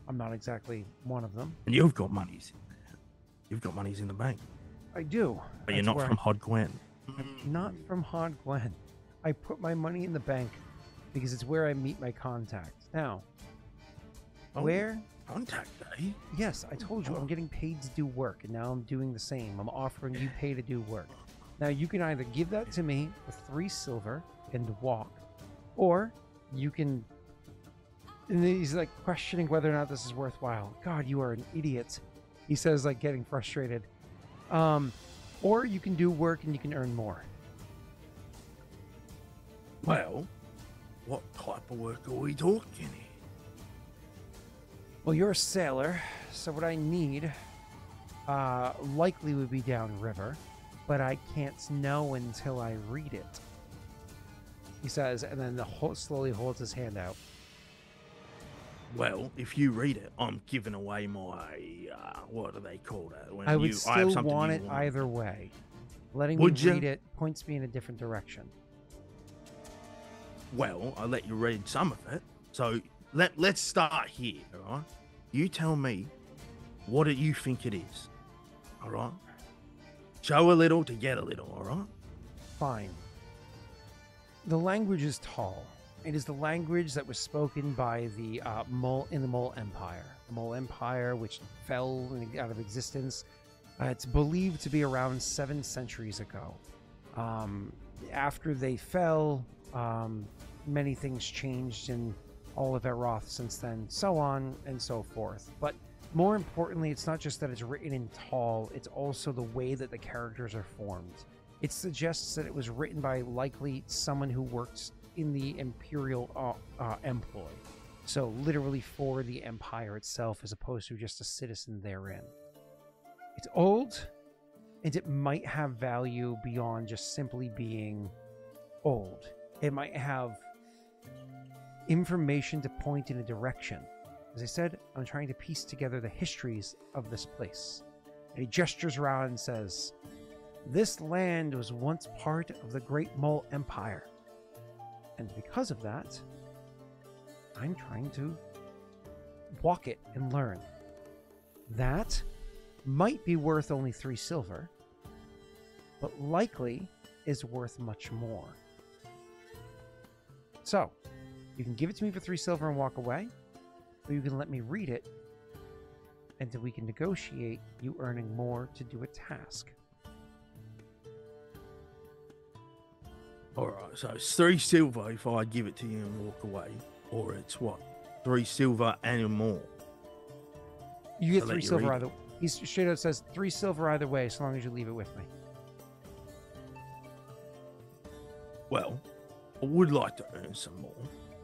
I'm not exactly one of them. And you've got monies in there. You've got monies in the bank. I do. But you're not from Hodgwen. I'm not from Hodgwen. I put my money in the bank because it's where I meet my contacts. Now, where? Contact, eh? Yes, I told you I'm getting paid to do work, and now I'm doing the same. I'm offering you pay to do work. Now, you can either give that to me for 3 silver and walk, or you can... And he's like questioning whether or not this is worthwhile. God, you are an idiot. He says, like, getting frustrated. Or you can do work and you can earn more. Well, what type of work are we talking here? Well, you're a sailor, so what I need likely would be downriver, but I can't know until I read it. He says, and then slowly holds his hand out. Well, if you read it, I'm giving away my, what do they call that? When I would still want it either way. Letting me read it points me in a different direction. Well, I'll let you read some of it. So let's start here, all right? You tell me what do you think it is, all right? Show a little to get a little, all right? Fine. The language is tall. It is the language that was spoken by the Mole in the Mole Empire. The Mole Empire, which fell out of existence. It's believed to be around 7 centuries ago. After they fell, many things changed in all of Eroth since then, so on and so forth. But more importantly, it's not just that it's written in tall, it's also the way that the characters are formed. It suggests that it was written by likely someone who works in the Imperial employ. So literally for the Empire itself as opposed to just a citizen therein. It's old, and it might have value beyond just simply being old. It might have information to point in a direction. As I said, I'm trying to piece together the histories of this place. And he gestures around and says, this land was once part of the Great Mole Empire. And because of that, I'm trying to walk it and learn. That might be worth only 3 silver, but likely is worth much more. So, you can give it to me for 3 silver and walk away, or you can let me read it, and we can negotiate you earning more to do a task. Alright, so it's 3 silver if I give it to you and walk away, or it's what? 3 silver and more. You get 3 silver either. He straight out says 3 silver either way, so long as you leave it with me. Well, I would like to earn some more.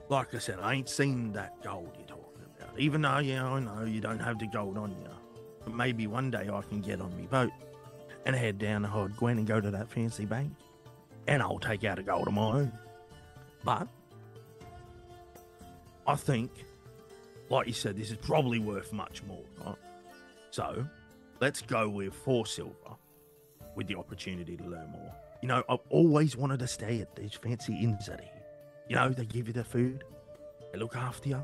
Like I said, I ain't seen that gold you're talking about. Even though, yeah, I know you don't have the gold on you. But maybe one day I can get on my boat and head down to Hodgwen and go to that fancy bank. And I'll take out a gold of my own. But I think, like you said, this is probably worth much more, right? So let's go with 4 silver with the opportunity to learn more. You know, I've always wanted to stay at these fancy inns out here. You know, they give you the food, they look after you.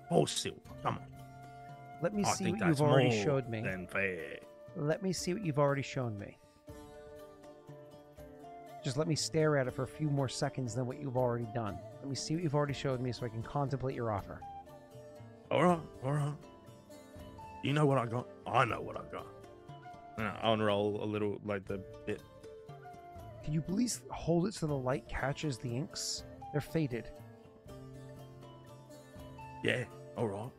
4 silver, come on. Let me see what you've already showed me. Then fair. Let me see what you've already shown me. Just let me stare at it for a few more seconds than what you've already done. Let me see what you've already showed me so I can contemplate your offer. All right, all right. You know what I got? I know what I got. I'll unroll a little, like the bit. Can you please hold it so the light catches the inks? They're faded. Yeah, all right.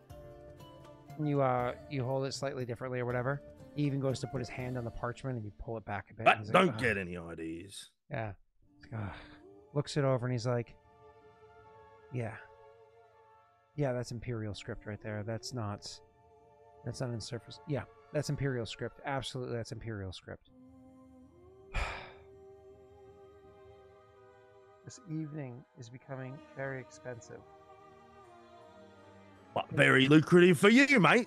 And you hold it slightly differently or whatever. He even goes to put his hand on the parchment and you pull it back a bit. But don't get any ideas. Yeah. Looks it over and he's like, yeah. Yeah, that's Imperial script right there. That's not That's not in surface. Yeah, that's Imperial script. Absolutely, that's Imperial script. This evening is becoming very expensive. But very lucrative for you, mate.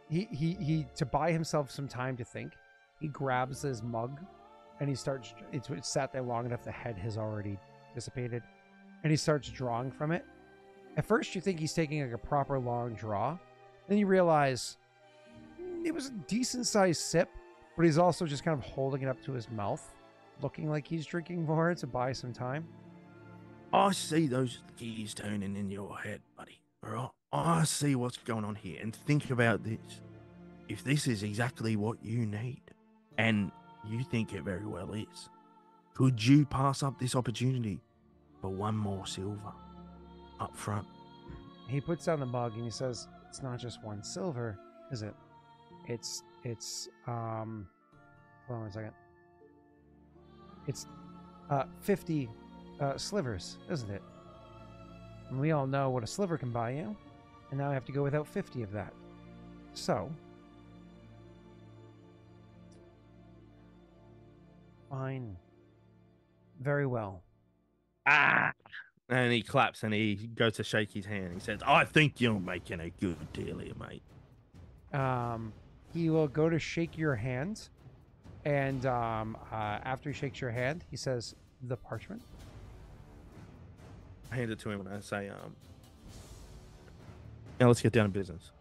He to buy himself some time to think, he grabs his mug and he starts, it's sat there long enough the head has already dissipated, and he starts drawing from it. At first you think he's taking like a proper long draw, then you realize it was a decent sized sip, but he's also just kind of holding it up to his mouth, looking like he's drinking more to buy some time. I see those gears turning in your head, buddy. All right? I see what's going on here. And think about this. If this is exactly what you need, and you think it very well is, could you pass up this opportunity for one more silver up front? He puts down the mug and he says, it's not just one silver, is it? It's hold on a second. It's 50 slivers, isn't it? And we all know what a sliver can buy you, and now I have to go without 50 of that. So, fine. Very well. Ah! And he claps and he goes to shake his hand. He says, I think you're making a good deal here, mate. He will go to shake your hand, and after he shakes your hand, he says, the parchment. I hand it to him and I say, now let's get down to business.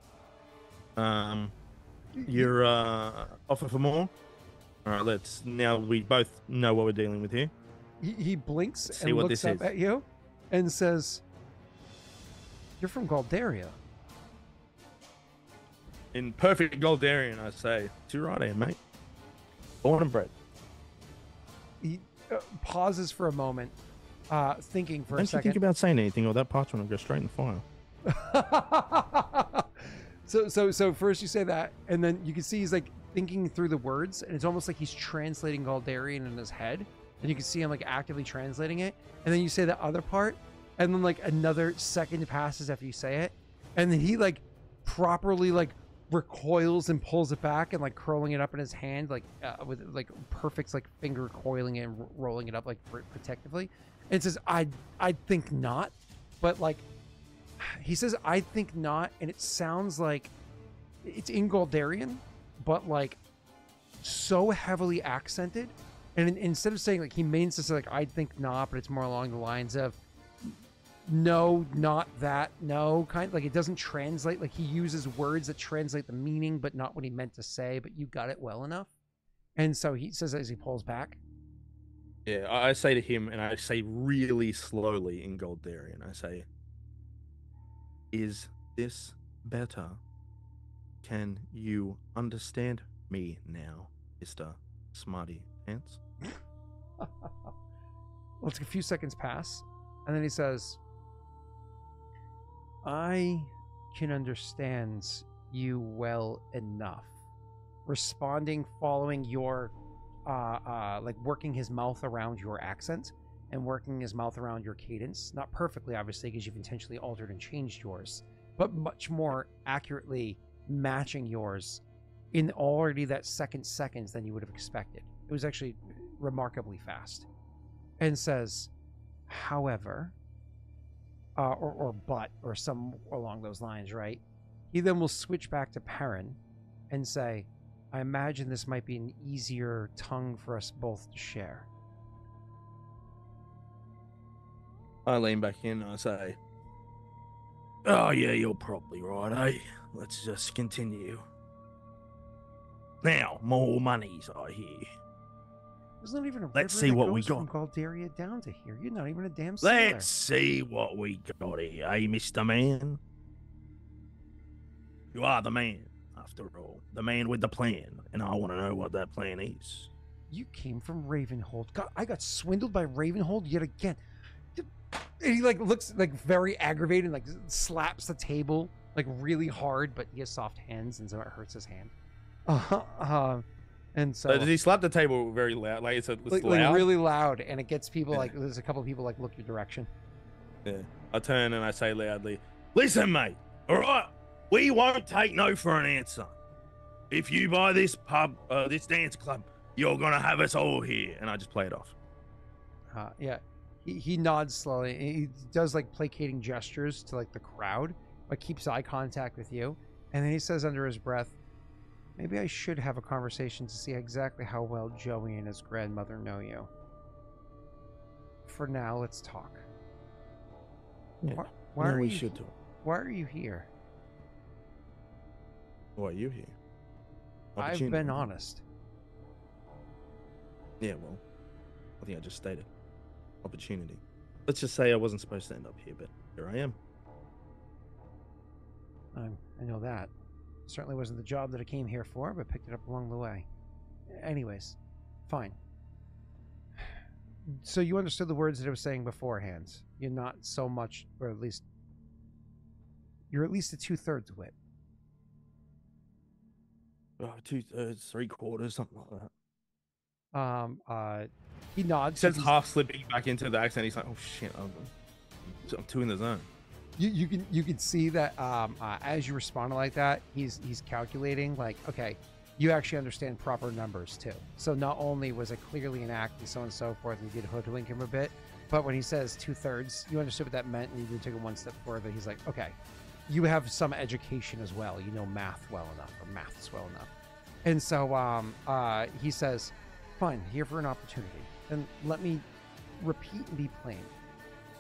You're offer for more? All right, let's, now we both know what we're dealing with here. He blinks Let's see and what looks this up is. at you and says, you're from Galdaria. In perfect Goldarian, I say, too right, I am, mate. Born and bred. He pauses for a moment, thinking for a Don't you second. think about saying anything, or that parchment will go straight in the fire. So first you say that, and then you can see he's like thinking through the words, and it's almost like he's translating Galdarian in his head, and you can see him like actively translating it. And then you say the other part, and then like another second passes after you say it, and then he like properly like recoils and pulls it back and like curling it up in his hand, like with like perfect like finger coiling it and rolling it up like protectively, and says, I think not, but like he says I think not, and it sounds like it's in Goldarian, but like so heavily accented, and instead of saying like, he means to say like I think not, but it's more along the lines of no, not that, no, kind of like it doesn't translate. Like he uses words that translate the meaning, but not what he meant to say, but you got it well enough. And so he says as he pulls back, Yeah, I say to him, and I say really slowly in Goldarian, I say, is this better? Can you understand me now, Mr. Smarty Pants? well, it's a few seconds pass, and then he says, I can understand you well enough. Responding, following your, like working his mouth around your accent and working his mouth around your cadence. Not perfectly, obviously, because you've intentionally altered and changed yours, but much more accurately matching yours in already that seconds than you would have expected. It was actually remarkably fast. And says, however, or but, or some along those lines, right? He then will switch back to Perrin and say, I imagine this might be an easier tongue for us both to share. I lean back in and I say, Oh, yeah, you're probably right, eh? Let's just continue. Now, more monies, I hear. There's not even a Let's river see that what we goes got. from Galdaria down to here. You're not even a damn sailor. Let's see what we got here, eh, Mr. Man? You are the man, after all. The man with the plan, and I want to know what that plan is. You came from Ravenhold. God, I got swindled by Ravenhold yet again. And he like looks like very aggravated and like slaps the table like really hard, but he has soft hands and so it hurts his hand. And so does he slap the table very loud? Like it's like loud? really loud, and it gets people Yeah. like there's a couple of people like look your direction. Yeah. I turn and I say loudly, Listen, mate. All right, we won't take no for an answer. If you buy this pub, this dance club, you're gonna have us all here. And I just play it off. Yeah, he nods slowly. He does like placating gestures to like the crowd, but keeps eye contact with you. And then he says under his breath, "Maybe I should have a conversation to see exactly how well Joey and his grandmother know you. For now, let's talk. Yeah, Why are we you? should talk. Why are you here? Why are you here? I've been honest. Yeah, well, I think I just stated opportunity. Let's just say I wasn't supposed to end up here, but here I am. I know that. Certainly wasn't the job that I came here for, but picked it up along the way. Anyways, fine. So you understood the words that I was saying beforehand. You're not so much, or at least, you're at least a 2/3 wit. 2/3, 3/4, something like that. He nods. He says half slipping back into the accent. He's like, "Oh shit, I'm too in the zone." You can see that as you respond like that, he's calculating like, okay, you actually understand proper numbers too. So not only was it clearly an act and so on and so forth, and you did hoodwink him a bit, but when he says 2/3, you understood what that meant, and you even took it one step further. He's like, okay, you have some education as well. You know math well enough, or maths well enough. And so he says, fine, here for an opportunity. And let me repeat and be plain.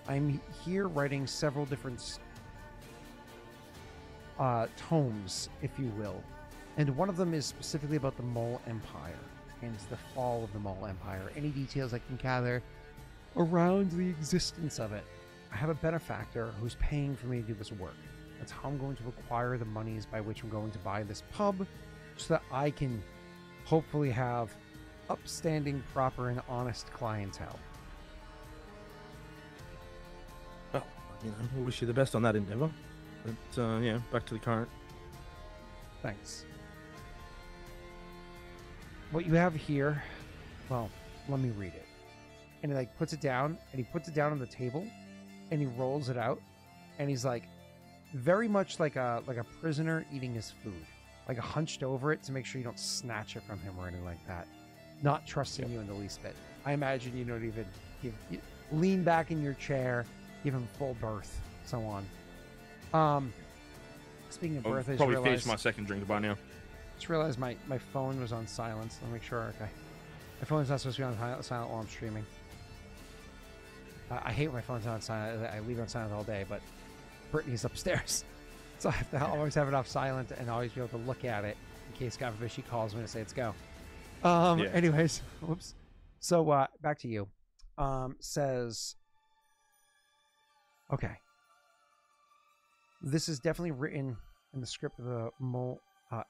I'm here writing several different tomes, if you will. And one of them is specifically about the Mole Empire and the fall of the Mole Empire. Any details I can gather around the existence of it. I have a benefactor who's paying for me to do this work. That's how I'm going to acquire the monies by which I'm going to buy this pub, so that I can hopefully have upstanding, proper, and honest clientele. Well, I wish you the best on that endeavor. But, yeah, back to the current. Thanks. What you have here, well, let me read it. And he like puts it down, and he puts it down on the table, and he rolls it out, and he's like, very much like a prisoner eating his food, like hunched over it to make sure you don't snatch it from him or anything like that. Not trusting you in the least bit. I imagine you don't even lean back in your chair, give him full berth, so on. Speaking of berth, I just Probably realized, finished my second drink by now. just realized my phone was on silence. Let me make sure. Okay, my phone's not supposed to be on silent while I'm streaming. I hate when my phone's on silent. I leave it on silent all day, but Brittany's upstairs, so I have to always have it off silent and always be able to look at it in case God forbid she calls me to say it's go. Anyways, whoops. So back to you. Says, okay, this is definitely written in the script of the Mole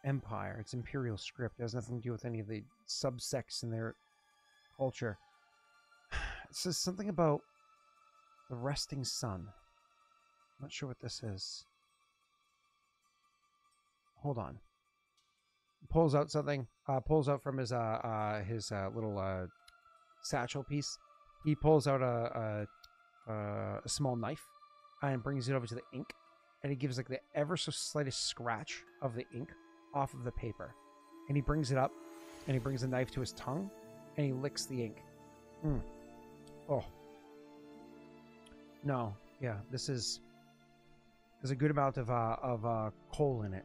Empire. It's Imperial script. It has nothing to do with any of the subsects in their culture. It says something about the resting sun. I'm not sure what this is. Hold on. Pulls out something. Pulls out from his little satchel piece. He pulls out a small knife and brings it over to the ink, and he gives like the ever so slightest scratch of the ink off of the paper, and he brings it up, and he brings the knife to his tongue, and he licks the ink. Oh no, yeah, there's a good amount of coal in it.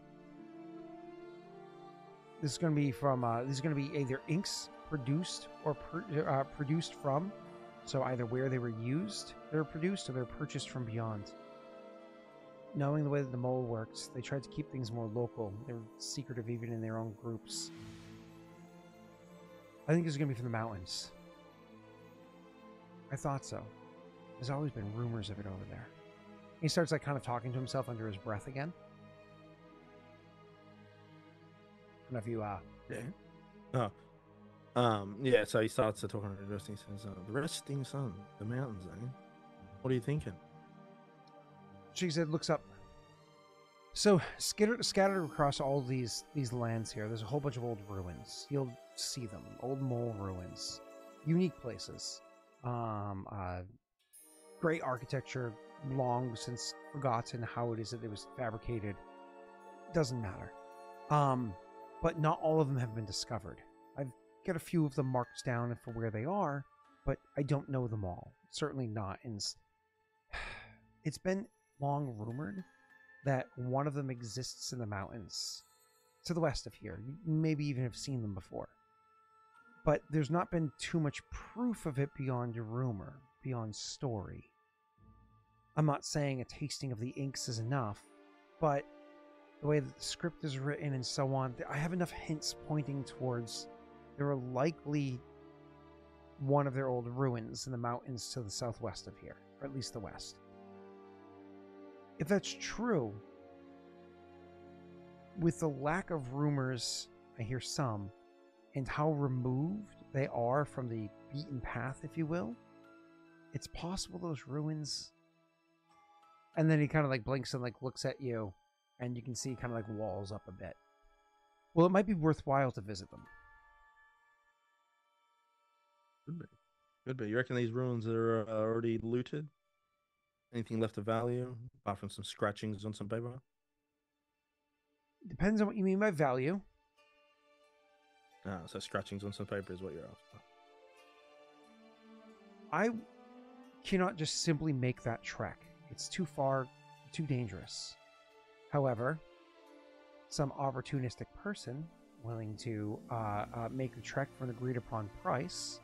This is going to be from these are going to be either inks produced or produced from, so either where they were used, they're produced, or they're purchased from beyond. Knowing the way that the mole works, they tried to keep things more local. They're secretive even in their own groups. I think this is going to be from the mountains. I thought so. There's always been rumors of it over there. He starts like kind of talking to himself under his breath again. I don't know if you yeah, so he starts to talk on the resting. He says, the resting sun, the mountains, eh? What are you thinking? She said, looks up. So scattered across all these lands here, there's a whole bunch of old ruins. You'll see them, old mole ruins, unique places. Great architecture, long since forgotten how it is that it was fabricated. Doesn't matter. But not all of them have been discovered. I've got a few of them marked down for where they are, but I don't know them all. Certainly not. And it's been long rumored that one of them exists in the mountains to the west of here. You maybe even have seen them before. But there's not been too much proof of it beyond rumor, beyond story. I'm not saying a tasting of the inks is enough, but the way that the script is written and so on, I have enough hints pointing towards there are likely one of their old ruins in the mountains to the southwest of here, or at least the west. If that's true, with the lack of rumors, I hear some, and how removed they are from the beaten path, if you will, it's possible those ruins... And then he kind of like blinks and like looks at you, and you can see kind of like walls up a bit. Well, it might be worthwhile to visit them. Could be. Could be. You reckon these ruins are already looted? Anything left of value, apart from some scratchings on some paper? Depends on what you mean by value. Ah, so scratchings on some paper is what you're after. I cannot just simply make that trek. It's too far, too dangerous. However, some opportunistic person willing to make the trek for an agreed upon price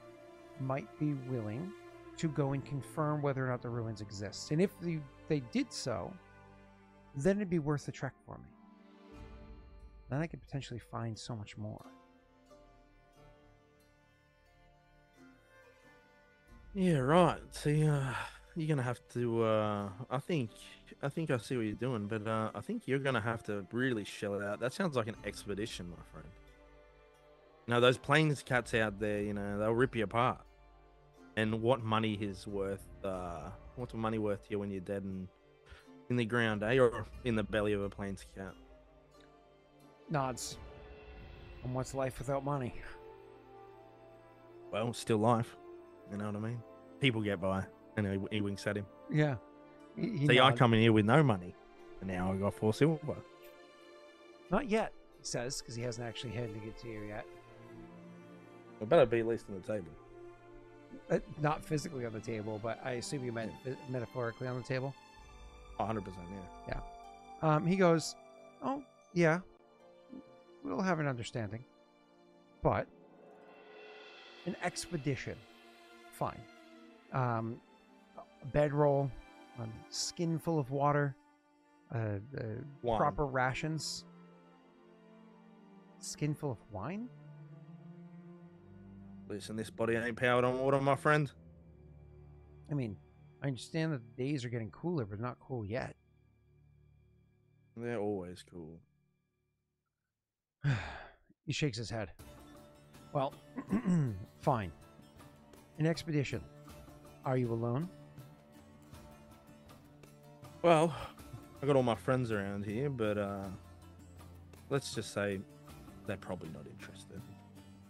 might be willing to go and confirm whether or not the ruins exist. And if they did so, then it'd be worth the trek for me. Then I could potentially find so much more. Yeah, right. See, you're gonna have to. I think I see what you're doing, but I think you're gonna have to really shell it out. That sounds like an expedition, my friend. Now, those plains cats out there, they'll rip you apart. And what money is worth? What's money worth to you when you're dead and in the ground, or in the belly of a plains cat? Nods. And what's life without money? Well, still life. You know what I mean? People get by. And he winks at him. Yeah. He See, I nods. come in here with no money, and now I got 4 silver. Not yet, he says, because he hasn't actually handed it to you yet. It better be at least on the table. Not physically on the table, but I assume you meant metaphorically on the table. 100%, yeah. He goes, oh, yeah, we'll have an understanding. But an expedition, fine. A bedroll, a skin full of water, Wine. proper rations. Skin full of wine? Listen, this body ain't powered on water, my friend. I mean, I understand that the days are getting cooler, but not cool yet. They're always cool. He shakes his head. Well, fine. An expedition. Are you alone? Well, I got all my friends around here, but let's just say they're probably not interested.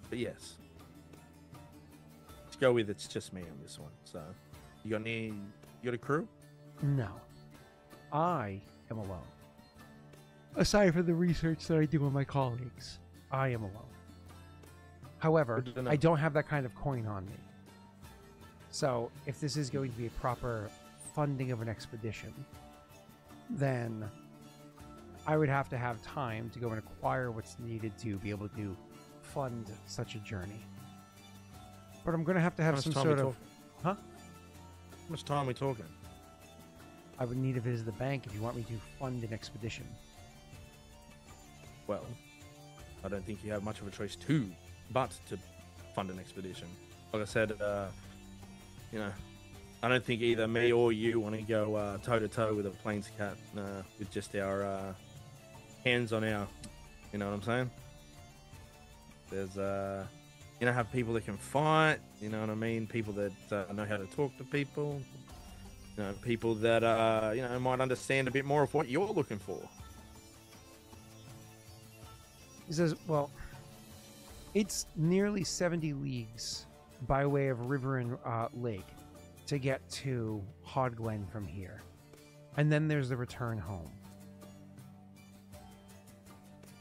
But yes. Let's go with it's just me on this one. So, you got a crew? No. I am alone. Aside from the research that I do with my colleagues, I am alone. However, Good to know. I don't have that kind of coin on me. So, if this is going to be a proper funding of an expedition, then I would have to have time to go and acquire what's needed to be able to fund such a journey. But I'm going to have How some much time sort we of... talking? Huh? How much time are we talking? I would need a visit to the bank if you want me to fund an expedition. Well, I don't think you have much of a choice but to fund an expedition. Like I said, I don't think either me or you want to go toe to toe with a plains cat with just our hands on our, you know what I'm saying? There's have people that can fight, you know what I mean? People that know how to talk to people, people that might understand a bit more of what you're looking for. He says, well, it's nearly 70 leagues by way of river and lake to get to Hodglen from here. And then there's the return home.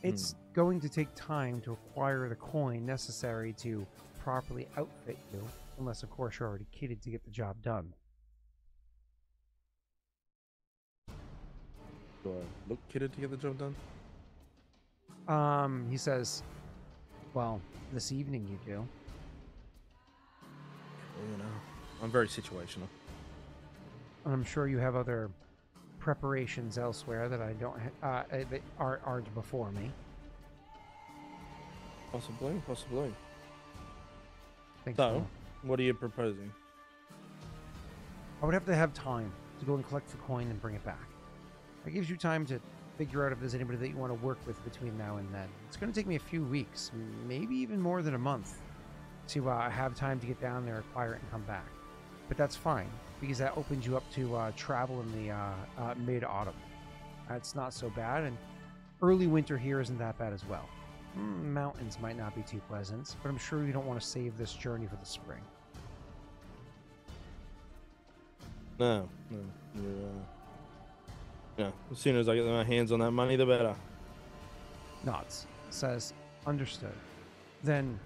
It's going to take time to acquire the coin necessary to properly outfit you, unless of course you're already kitted to get the job done. Do I look kitted to get the job done? He says, well, this evening you do. Well, you know, I'm very situational. And I'm sure you have other preparations elsewhere that I don't that aren't before me. Possibly. Thanks, So, Will. what are you proposing? I would have to have time to go and collect the coin and bring it back. That gives you time to figure out if there's anybody that you want to work with between now and then. It's going to take me a few weeks, maybe even more than a month, to have time to get down there, acquire it, and come back. But that's fine, because that opens you up to travel in the mid-autumn. It's not so bad, and early winter here isn't that bad as well. Mountains might not be too pleasant, but I'm sure you don't want to save this journey for the spring. No. Yeah, as soon as I get my hands on that money, the better. Nods. Says, understood. Then,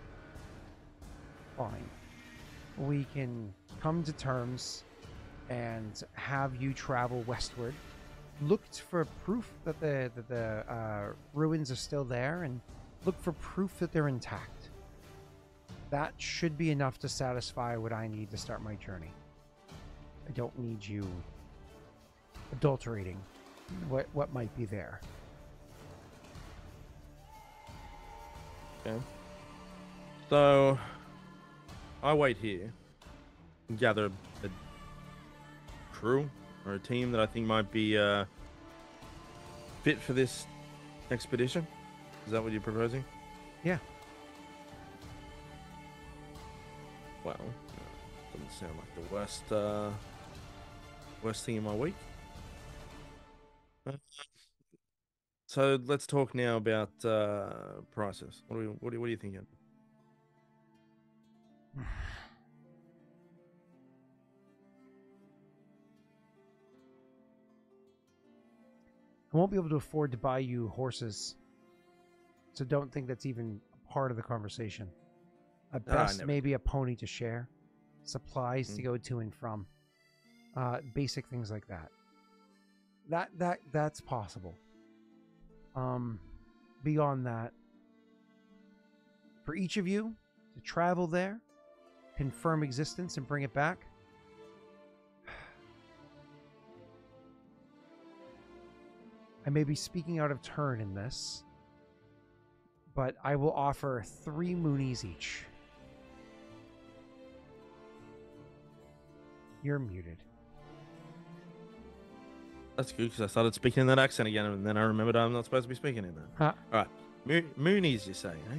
fine. We can come to terms and have you travel westward. Looked for proof that the ruins are still there, and look for proof that they're intact. That should be enough to satisfy what I need to start my journey. I don't need you adulterating what might be there. Okay. So, I wait here and gather a crew or a team that I think might be fit for this expedition. Is that what you're proposing? Yeah. Well, doesn't sound like the worst thing in my week. So let's talk now about prices. What are you thinking? I won't be able to afford to buy you horses, so don't think that's even a part of the conversation. At best, maybe a pony to share, supplies to go to and from, basic things like that. That's possible. Beyond that, for each of you to travel there, confirm existence, and bring it back. I may be speaking out of turn in this, but I will offer 3 moonies each. You're muted. That's good, because I started speaking in that accent again, and then I remembered I'm not supposed to be speaking in that. Huh. All right, Moonies, you say, eh?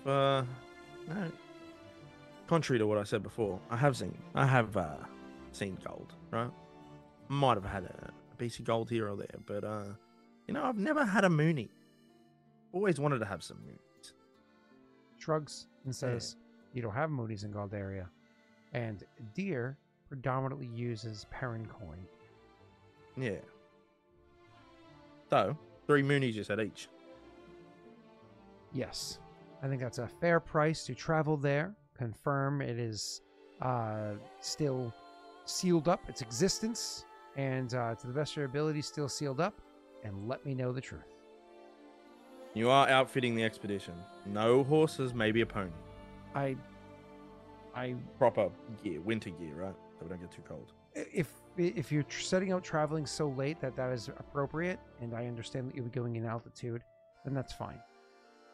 No, contrary to what I said before, I have seen gold, right? Might have had a piece of gold here or there, but I've never had a Moonie. Always wanted to have some Moonies. Shrugs and says, you don't have moonies in Galdaria, and Deer predominantly uses Perrin coin. Yeah. So, 3 Moonies you said each. Yes. I think that's a fair price to travel there, confirm it is still sealed up, its existence, and to the best of your ability, still sealed up, and let me know the truth. You are outfitting the expedition. No horses, maybe a pony. I Proper gear, winter gear, right? So we don't get too cold. If you're setting out traveling so late that is appropriate, and I understand that you'll be going in altitude, then that's fine.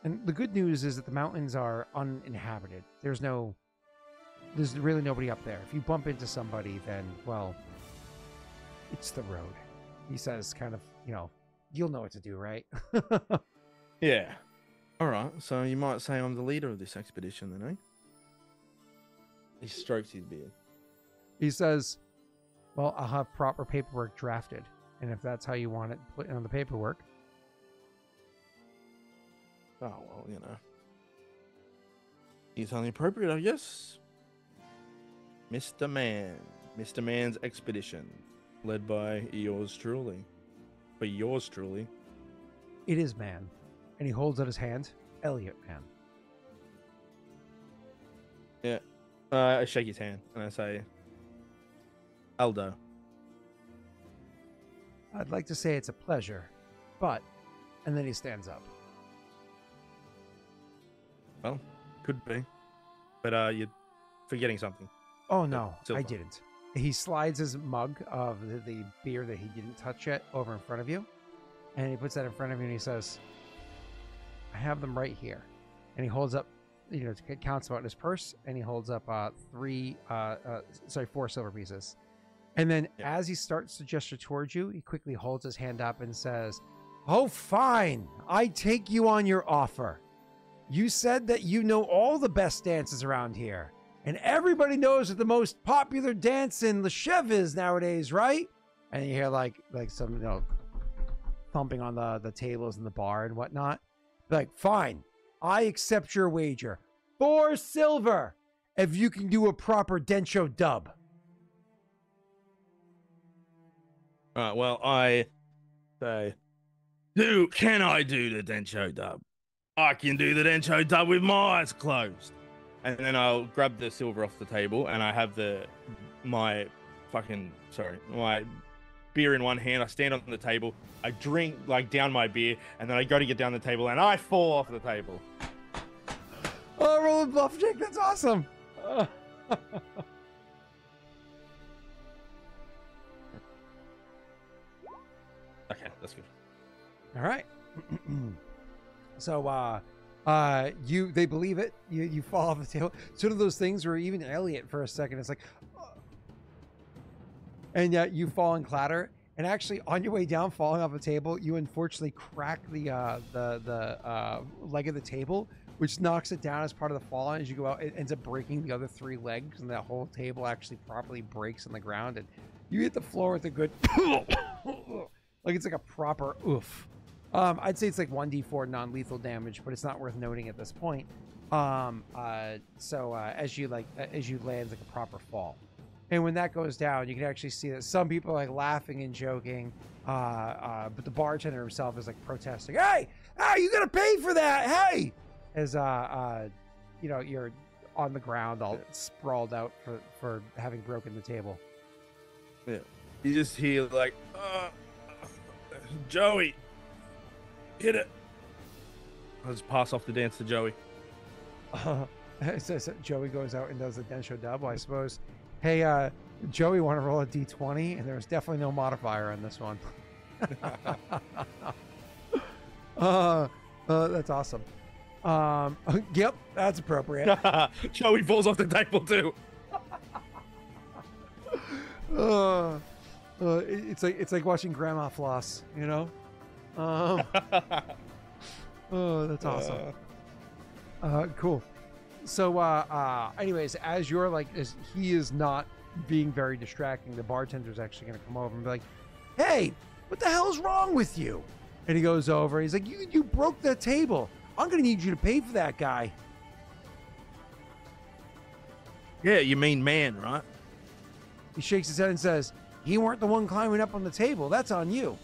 And the good news is that the mountains are uninhabited. There's really nobody up there. If you bump into somebody, then, well, it's the road. He says, kind of, you'll know what to do, right? Yeah. All right. So you might say I'm the leader of this expedition, then, eh? He strokes his beard. He says, well, I'll have proper paperwork drafted. And if that's how you want it put on the paperwork. Oh, well, He's only appropriate, I guess. Mr. Man's expedition. led by yours truly. For yours truly. It is man. And he holds out his hand. Elliot, man. Yeah. I shake his hand and I say, Aldo. I'd like to say it's a pleasure, but... And then he stands up. Well, could be. But you're forgetting something. Oh, no, I Silver. didn't. He slides his mug of the beer that he didn't touch yet over in front of you. And he puts that in front of you and he says, I have them right here. And he holds up, counts them out in his purse. And he holds up 4 silver pieces. And then as he starts to gesture towards you, he quickly holds his hand up and says, oh, fine. I take you on your offer. You said that you know all the best dances around here. And everybody knows what the most popular dance in Loshev is nowadays, right? And you hear like some, thumping on the tables in the bar and whatnot. Like, fine. I accept your wager. 4 silver if you can do a proper Densho dub. Well, I say, can I do the Densho dub? I can do the Densho dub with my eyes closed. And then I'll grab the silver off the table and I have my beer in one hand. I stand on the table. I drink down my beer and then I go to get down the table and I fall off the table. Oh, roll a bluff check. That's awesome. Okay, that's good. All right. So, they believe it. You fall off the table. It's one of those things where even Elliot for a second, it's like, and yet you fall and clatter. And actually, on your way down, falling off a table, you unfortunately crack the leg of the table, which knocks it down as part of the fall. And as you go out, it ends up breaking the other 3 legs, and that whole table actually properly breaks on the ground. And you hit the floor with a good, like it's like a proper oof. I'd say it's like 1d4 non-lethal damage, but it's not worth noting at this point. So as you land like a proper fall. And when that goes down, you can actually see that some people are like laughing and joking, but the bartender himself is like protesting. Hey, you gotta pay for that. Hey, as you're on the ground, all sprawled out for having broken the table. Yeah, you just hear like, Joey, hit it. I'll just pass off the dance to Joey. So Joey goes out and does the Densho dub, I suppose. Hey, Joey, want to roll a d20? And there's definitely no modifier on this one. That's awesome. Yep, that's appropriate. Joey falls off the table too. It's like watching Grandma floss, Oh, that's awesome. Cool. So, anyways, as he is not being very distracting, the bartender's actually going to come over and be like, hey, what the hell's wrong with you? And he goes over, he's like, you broke that table. I'm going to need you to pay for that, guy. Yeah, you mean man, right? He shakes his head and says, he weren't the one climbing up on the table. That's on you.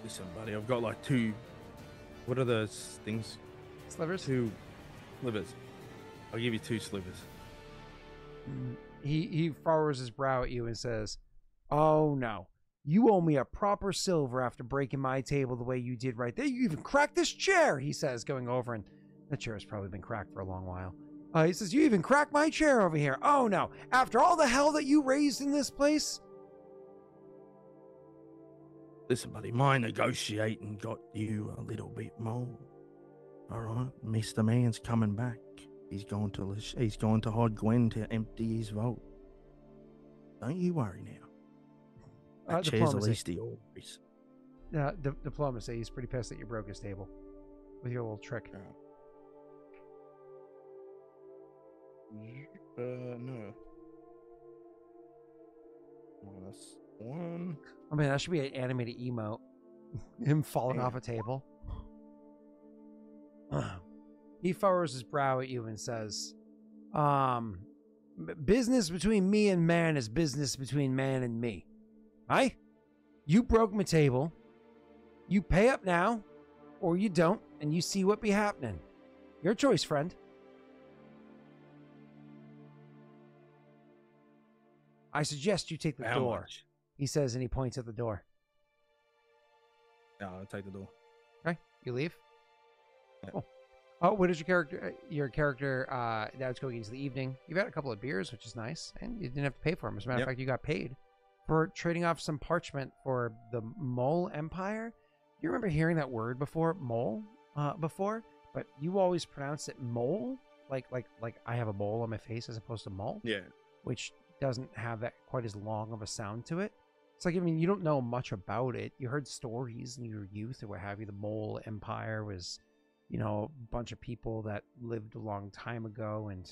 Listen, buddy, I've got like 2. What are those things? Slivers? 2 slivers. I'll give you 2 slivers. He furrows his brow at you and says, oh no, you owe me a proper silver after breaking my table the way you did right there. You even cracked this chair, he says, going over, and the chair has probably been cracked for a long while. He says, you even cracked my chair over here. Oh no, after all the hell that you raised in this place? Listen, buddy, my negotiating got you a little bit more. All right, Mr. Man's coming back. He's going to Hod Gwen to empty his vault. Don't you worry now. That chair's at least the always. Diplomacy. He's pretty pissed that you broke his table with your little trick. No. -1. I mean, that should be an animated emote. Him falling off a table. He furrows his brow at you and says, Business between me and man is business between man and me. Aye? You broke my table. You pay up now, or you don't, and you see what be happening. Your choice, friend. I suggest you take the How door, much? he says, and he points at the door. Yeah, I'll take the door. Okay, you leave. Yeah. Cool. Oh, what is your character? Your character now it's going into the evening. You've had a couple of beers, which is nice, and you didn't have to pay for them. As a matter of fact, you got paid for trading off some parchment for the Mole Empire. You remember hearing that word before, mole, before? But you always pronounce it mole, like I have a mole on my face as opposed to mole. Yeah. Which doesn't have that quite as long of a sound to it. It's like, I mean, you don't know much about it. You heard stories in your youth or what have you. The Mole Empire was, you know, a bunch of people that lived a long time ago, and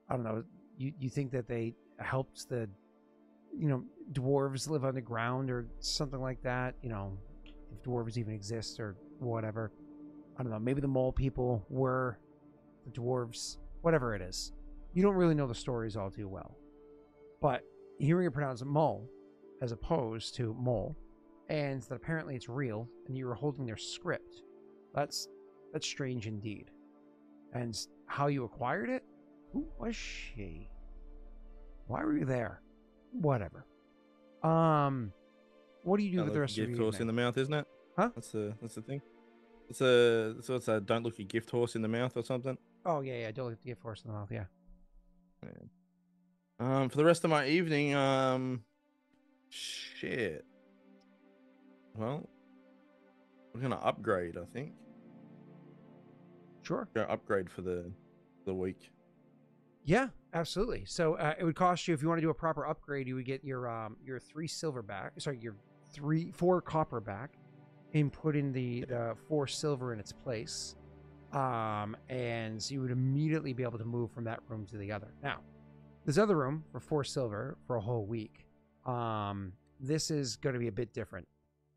I don't know, you think that they helped the, you know, dwarves live underground or something like that, you know, if dwarves even exist or whatever. I don't know, maybe the mole people were the dwarves, whatever it is. You don't really know the stories all too well. But hearing it pronounced mole as opposed to mole, and that apparently it's real, and you were holding their script, that's strange indeed. And how you acquired it? Who was she? Why were you there? Whatever. What do you do with the rest of your gift horse in evening? the mouth, isn't it? Huh? That's the thing. It's a don't look a gift horse in the mouth or something. Oh yeah, don't look at the gift horse in the mouth. Yeah. For the rest of my evening, shit. Well, we're gonna upgrade, I think. Sure. Go upgrade for the week. Yeah, absolutely. So it would cost you, if you want to do a proper upgrade, you would get your 3 silver back. Sorry, your 4 copper back, and put in the 4 silver in its place. And so you would immediately be able to move from that room to the other. Now, this other room for 4 silver for a whole week. This is going to be a bit different.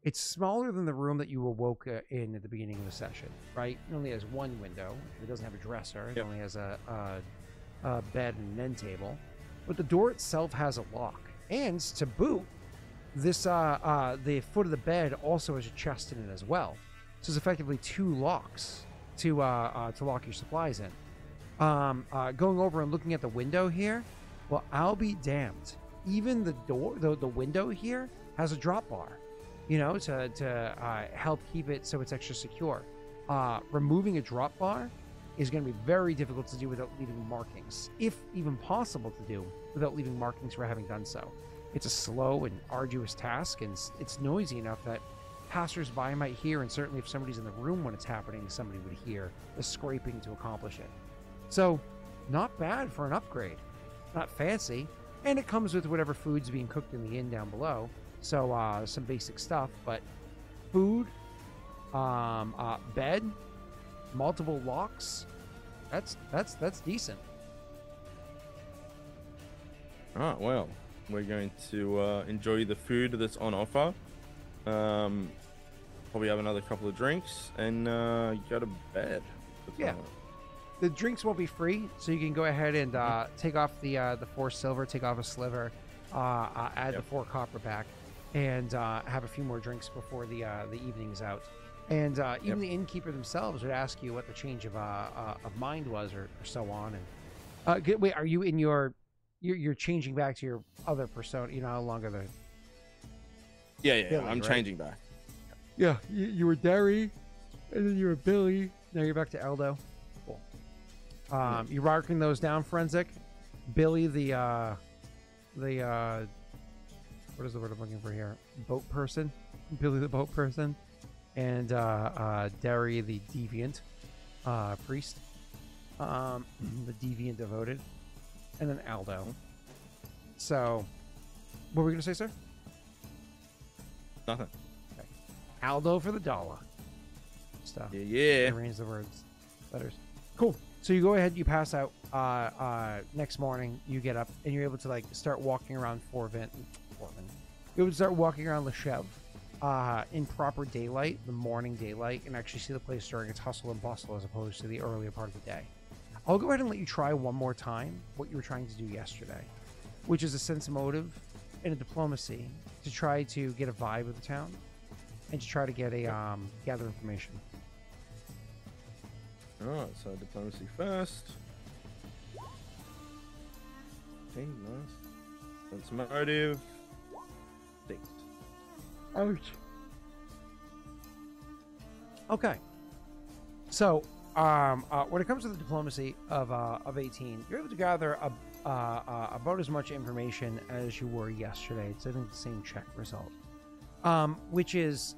It's smaller than the room that you awoke in at the beginning of the session, right? It only has 1 window. It doesn't have a dresser. It only has a bed and an end table. But the door itself has a lock. And to boot, this the foot of the bed also has a chest in it as well. So it's effectively 2 locks to lock your supplies in. Going over and looking at the window here, well, I'll be damned. Even the door, the window here has a drop bar, you know, to help keep it so it's extra secure. Removing a drop bar is going to be very difficult to do without leaving markings, if even possible to do without leaving markings for having done so. It's a slow and arduous task, and it's noisy enough that passers-by might hear, and certainly if somebody's in the room when it's happening, somebody would hear the scraping to accomplish it. So, not bad for an upgrade. Not fancy, and it comes with whatever food's being cooked in the inn down below. So, some basic stuff, but food, bed, multiple locks, that's decent. All right, well, we're going to enjoy the food that's on offer. Probably have another couple of drinks and go to bed. Yeah. The drinks won't be free, so you can go ahead and take off the 4 silver, take off a sliver, add the 4 copper back, and have a few more drinks before the evening's out. And even the innkeeper themselves would ask you what the change of mind was, or so on. And wait, are you in you're changing back to your other persona? You're no longer the Yeah, Billy, I'm right? changing back. Yeah, you were Derry, and then you were Billy. Now you're back to Aldo. Cool. You're marking those down, Forensic. Billy, the what is the word I'm looking for here? Boat person. Billy the boat person. And Derry the deviant priest. The deviant devoted. And then Aldo. So, what were we going to say, sir? Nothing. Okay. Aldo for the dollar. Stuff. Yeah. Arrange the words. Letters. Cool. So you go ahead, you pass out. Next morning, you get up, and you're able to, like, start walking around Forvin. You're able to start walking around Loshev in proper daylight, the morning daylight, and actually see the place during its hustle and bustle as opposed to the earlier part of the day. I'll go ahead and let you try one more time what you were trying to do yesterday, which is a sense of motive and a diplomacy to try to get a vibe of the town and to try to get a gather information. Alright, so diplomacy first. Okay, nice. Sense of motive. 6. Ouch. Okay. So, when it comes to the diplomacy of 18, you're able to gather about as much information as you were yesterday. It's, I think, the same check result. Which is,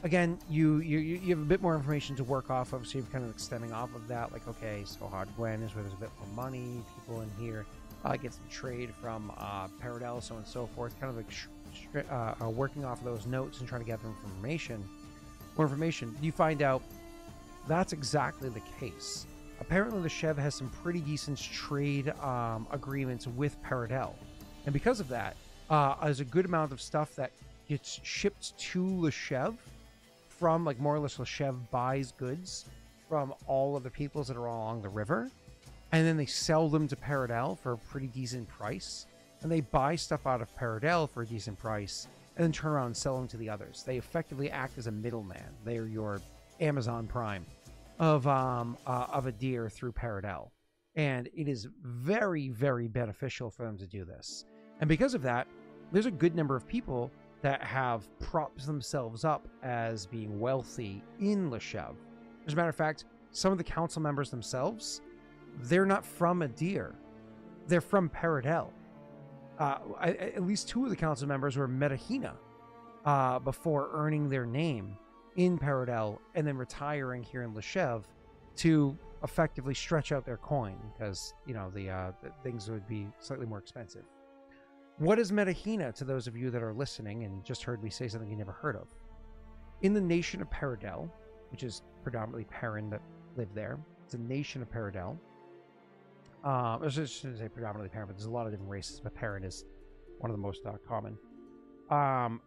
again, you have a bit more information to work off of, so you're kind of extending off of that. Like, okay, so Hard Gwen is where there's a bit more money, people in here get some trade from Paradel, so on and so forth. Kind of like working off of those notes and trying to gather more information. You find out that's exactly the case. Apparently, Loshev has some pretty decent trade agreements with Paradel, and because of that, there's a good amount of stuff that gets shipped to Loshev from, like, more or less Loshev buys goods from all of the peoples that are along the river, and then they sell them to Paradel for a pretty decent price, and they buy stuff out of Paradel for a decent price, and then turn around and sell them to the others. They effectively act as a middleman. They are your Amazon Prime of a deer through Paradel, and it is very, very beneficial for them to do this. And because of that, there's a good number of people that have propped themselves up as being wealthy in Loshev. As a matter of fact, some of the council members themselves, they're not from Adir. They're from Paradel. At least 2 of the council members were Medahina before earning their name in Paradel and then retiring here in Loshev to effectively stretch out their coin because, you know, the things would be slightly more expensive. What is Medahina to those of you that are listening and just heard me say something you never heard of? In the nation of Paradel, which is predominantly Perrin that live there, it's a nation of Paradel. I shouldn't say predominantly Perrin, but there's a lot of different races, but Perrin is one of the most common.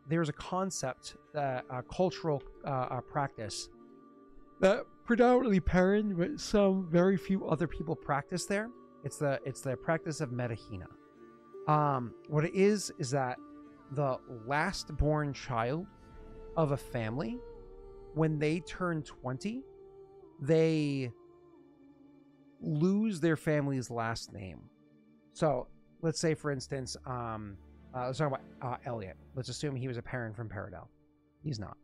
There's a concept, a cultural practice that predominantly Perrin, but some very few other people practice there. It's the practice of Medahina. What it is that the last born child of a family, when they turn 20, they lose their family's last name. So let's say, for instance, let's talk about Elliot. Let's assume he was a parent from Paradel. He's not.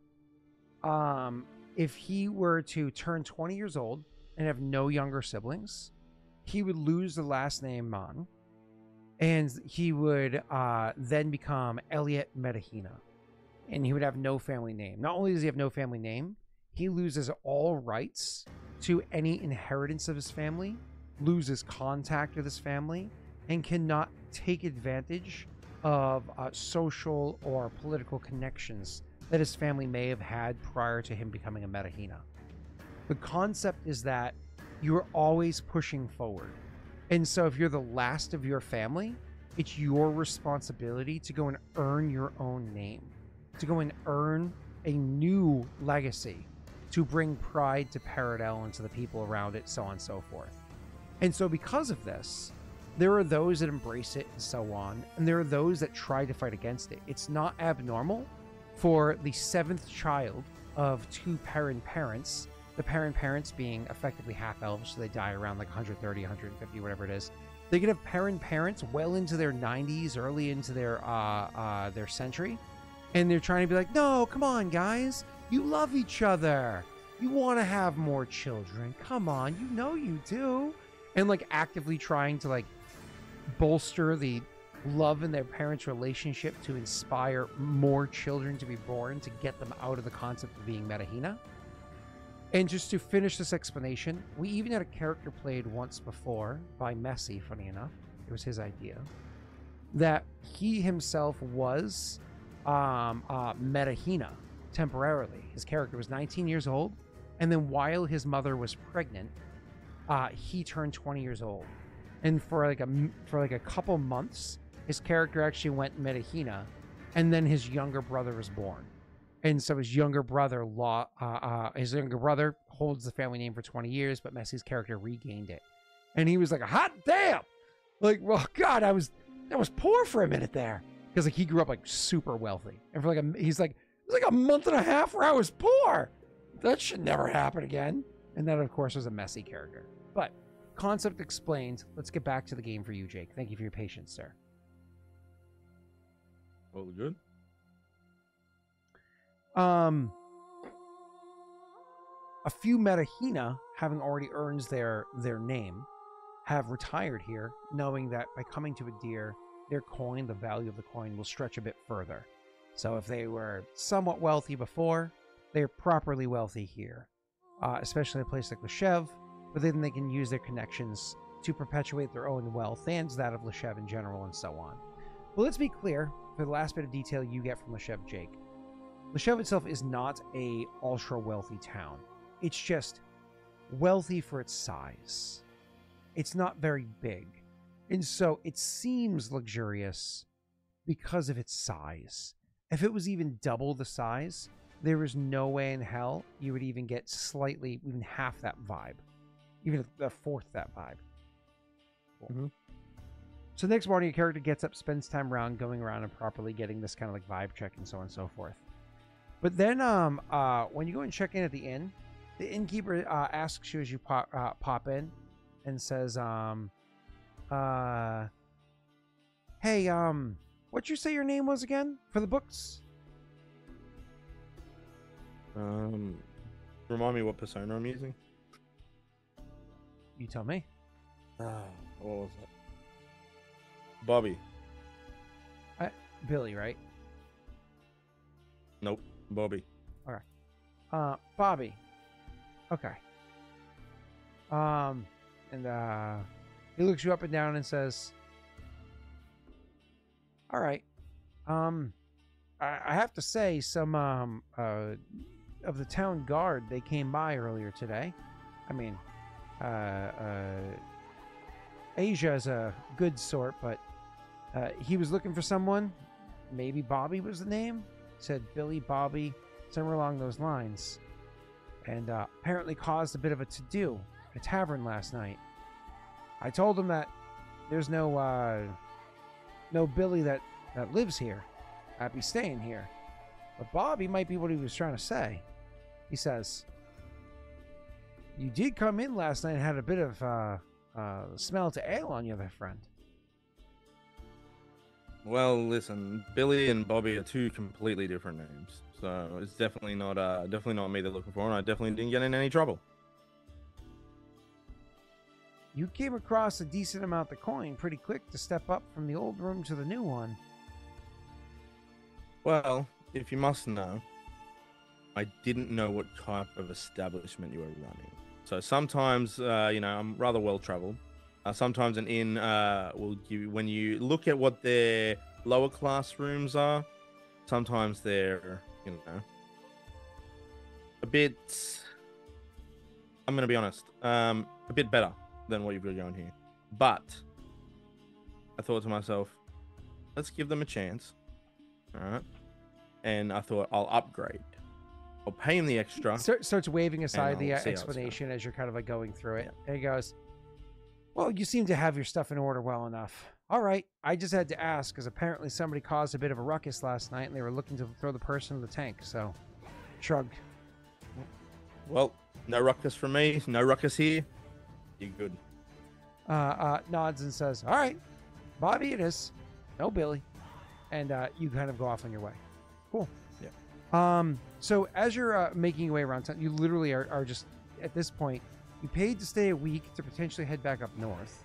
If he were to turn 20 years old and have no younger siblings, he would lose the last name Mon, and he would then become Elliot Medahina, and he would have no family name. Not only does he have no family name, he loses all rights to any inheritance of his family, loses contact with his family, and cannot take advantage of social or political connections that his family may have had prior to him becoming a Medahina. The concept is that you're always pushing forward. And so if you're the last of your family, it's your responsibility to go and earn your own name, to go and earn a new legacy, to bring pride to Paradel and to the people around it, so on and so forth. And so because of this, there are those that embrace it and so on, and there are those that try to fight against it. It's not abnormal for the 7th child of 2 Perrin parents, the Perrin parents being effectively half-elves, so they die around like 130, 150, whatever it is. They can have Perrin parents well into their 90s, early into their century, and they're trying to be like, no, come on, guys. You love each other. You want to have more children. Come on, you know you do. And like actively trying to like bolster the love in their parents' relationship to inspire more children to be born, to get them out of the concept of being Medahina. And just to finish this explanation, we even had a character played once before by Messi, funny enough. It was his idea. That he himself was Medahina temporarily. His character was 19 years old, and then while his mother was pregnant, he turned 20 years old. And for like a couple months, his character actually went Medahina, and then his younger brother was born. And so his younger brother holds the family name for 20 years, but Messi's character regained it. And he was like, hot damn. Like, well, God, that was poor for a minute there. Because like he grew up like super wealthy. And for like he's like, it was like a month and a half where I was poor. That should never happen again. And that, of course, was a messy character. But concept explained. Let's get back to the game for you, Jake. Thank you for your patience, sir. All good. A few Metahina, having already earned their name, have retired here, knowing that by coming to Adir, their coin, the value of the coin, will stretch a bit further. So if they were somewhat wealthy before, they're properly wealthy here, especially a place like Loshev, but then they can use their connections to perpetuate their own wealth and that of Loshev in general and so on. But let's be clear, for the last bit of detail you get from Loshev, Jake, Loshev itself is not a ultra-wealthy town. It's just wealthy for its size. It's not very big. And so it seems luxurious because of its size. If it was even double the size, there is no way in hell you would even get slightly, even half that vibe. Even a fourth that vibe. Cool. Mm-hmm. So next morning, your character gets up, spends time around, going around and properly getting this kind of like vibe check and so on and so forth. But then when you go and check in at the inn, the innkeeper asks you as you pop in and says, hey, what'd you say your name was again for the books? Remind me what persona I'm using. You tell me. What was it? Bobby. Billy, right? Nope. Bobby. Okay. Bobby. Okay. And he looks you up and down and says, all right. I have to say some of the town guard, they came by earlier today. I mean, Asia is a good sort, but he was looking for someone. Maybe Bobby was the name. Said Billy, Bobby, somewhere along those lines. And apparently caused a bit of a to-do at a tavern last night. I told him that there's no Billy that lives here. I'd be staying here. But Bobby might be what he was trying to say. He says, you did come in last night and had a bit of smell to ale on you there, friend. Well, listen, Billy and Bobby are two completely different names, so it's definitely not me they're looking for, and I definitely didn't get in any trouble. You came across a decent amount of coin pretty quick to step up from the old room to the new one. Well, if you must know, I didn't know what type of establishment you were running. So sometimes, I'm rather well-traveled. Sometimes an inn will give you, when you look at what their lower class rooms are, sometimes they're, a bit, I'm going to be honest, a bit better than what you've got going here. But I thought to myself, let's give them a chance. All right. And I thought I'll upgrade. I'll pay him the extra. Starts waving aside the see how it's explanation as you're kind of like going through it. And he goes, well, you seem to have your stuff in order well enough. All right. I just had to ask because apparently somebody caused a bit of a ruckus last night and they were looking to throw the person in the tank. So, shrugged. Well, no ruckus from me. No ruckus here. You good? Nods and says, all right, Bobby it is. No Billy. And you kind of go off on your way. Cool. Yeah. So as you're making your way around town, you literally are just, at this point, you paid to stay a week to potentially head back up north.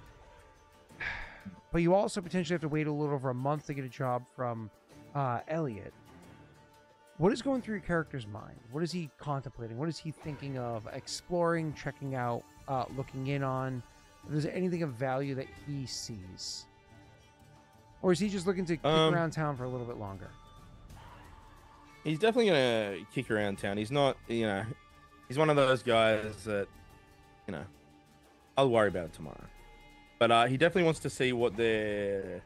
But you also potentially have to wait a little over a month to get a job from Elliot. What is going through your character's mind? What is he contemplating? What is he thinking of exploring, checking out, looking in on? If there's anything of value that he sees? Or is he just looking to kick around town for a little bit longer? He's definitely going to kick around town. He's not, he's one of those guys that, I'll worry about it tomorrow. But he definitely wants to see what they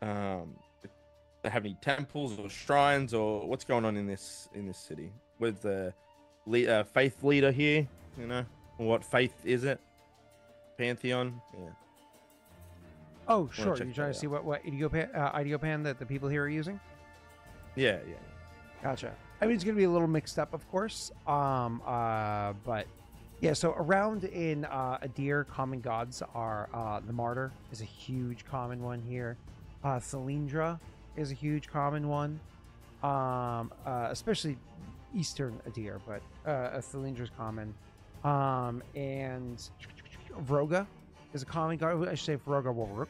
have any temples or shrines or what's going on in this city with the faith leader here. What faith is it? Pantheon. Yeah. Oh, sure. check You're trying that to see what idiopan that the people here are using? Yeah. Yeah. Gotcha. I mean, it's going to be a little mixed up, of course. But yeah, so around in Adir, common gods are the Martyr is a huge common one here. Thalindra is a huge common one. Especially Eastern Adir, but Thalindra is common. And Vroga is a common god. I should say Vroga Waruk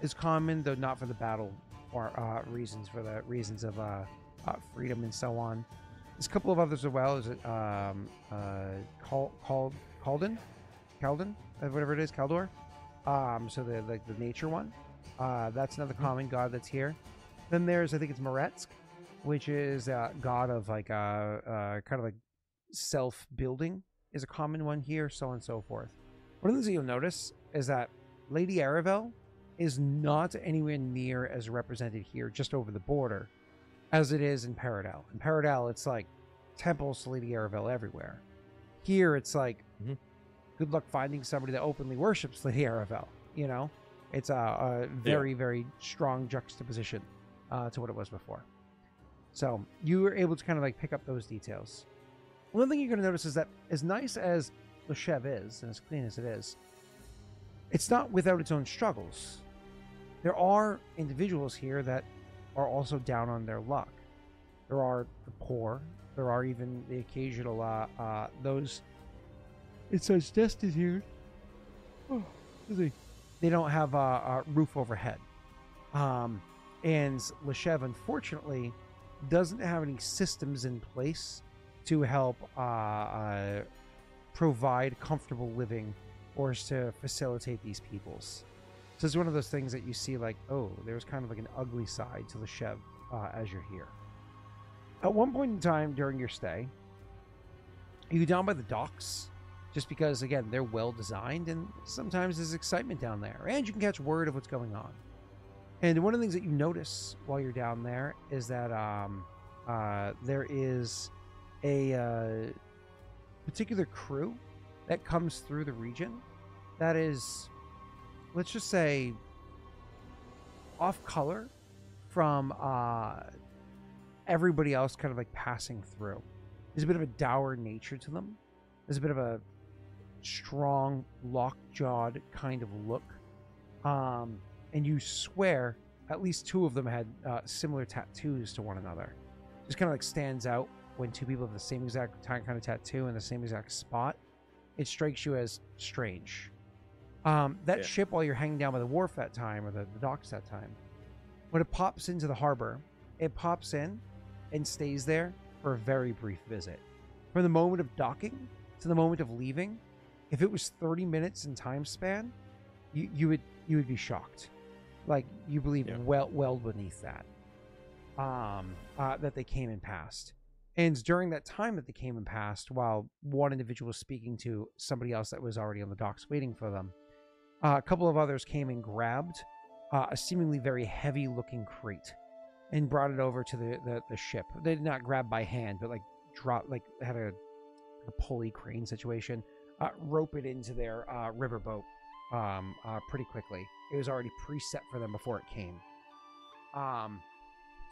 is common, though not for the battle or reasons, for the reasons of freedom and so on. There's a couple of others as well. Is it Kalden, whatever it is, Kaldor? So the nature one. That's another common god that's here. Then there's, I think it's Moretsk, which is a god of like kind of like self-building, is a common one here, so on and so forth. One of the things that you'll notice is that Lady Aravel is not anywhere near as represented here, just over the border, as it is in Paradal. In Paradal, it's like temples to Lady Aravel everywhere. Here, it's like, good luck finding somebody that openly worships Lady Aravel. You know, it's a very, very strong juxtaposition to what it was before. So you were able to kind of like pick up those details. One thing you're going to notice is that as nice as Loshev is, and as clean as it is, it's not without its own struggles. There are individuals here that are also down on their luck. There are the poor. There are even the occasional those. It says destitute. Oh, they don't have a roof overhead. And Loshev, unfortunately, doesn't have any systems in place to help provide comfortable living or to facilitate these peoples. So it's one of those things that you see like, oh, there's kind of like an ugly side to Loshev as you're here. At one point in time during your stay, you go down by the docks, just because, again, they're well designed and sometimes there's excitement down there and you can catch word of what's going on. And one of the things that you notice while you're down there is that there is a particular crew that comes through the region that is, let's just say, off color from everybody else kind of like passing through. There's a bit of a dour nature to them. There's a bit of a strong, lock-jawed kind of look. And you swear at least two of them had similar tattoos to one another. Just kind of like stands out when two people have the same exact kind of tattoo in the same exact spot. It strikes you as strange. That ship, while you're hanging down by the wharf that time, or the docks that time, when it pops into the harbor, it pops in and stays there for a very brief visit. From the moment of docking to the moment of leaving, if it was 30 minutes in time span, you would be shocked. Like, you believe well beneath that. That they came and passed. And during that time that they came and passed, while one individual was speaking to somebody else that was already on the docks waiting for them, a couple of others came and grabbed a seemingly very heavy-looking crate and brought it over to the ship. They did not grab by hand, but like had a pulley crane situation, rope it into their riverboat pretty quickly. It was already preset for them before it came.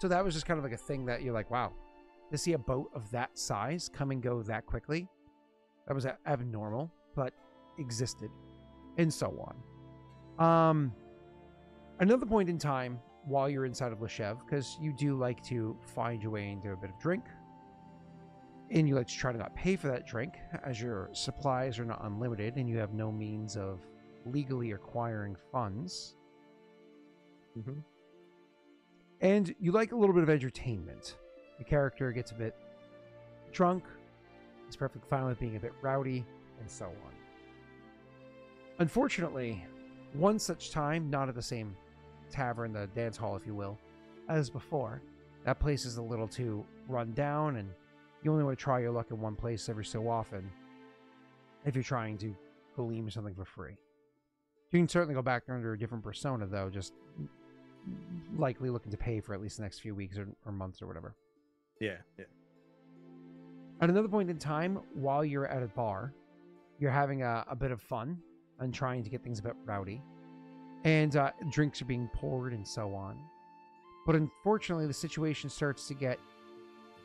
So that was just kind of like a thing that you're like, wow, to see a boat of that size come and go that quickly, that was abnormal, but existed, and so on. Another point in time while you're inside of Loshev, because you do like to find your way into a bit of drink, and you like to try to not pay for that drink, as your supplies are not unlimited and you have no means of legally acquiring funds. And you like a little bit of entertainment. The character gets a bit drunk, is perfectly fine with being a bit rowdy, and so on. Unfortunately, one such time, not at the same tavern, the dance hall, if you will, as before. That place is a little too run down, and you only want to try your luck in one place every so often if you're trying to glean something for free. You can certainly go back under a different persona, though, just likely looking to pay for at least the next few weeks or months or whatever. Yeah. At another point in time, while you're at a bar, you're having a bit of fun. and trying to get things a bit rowdy. And drinks are being poured and so on. But unfortunately, the situation starts to get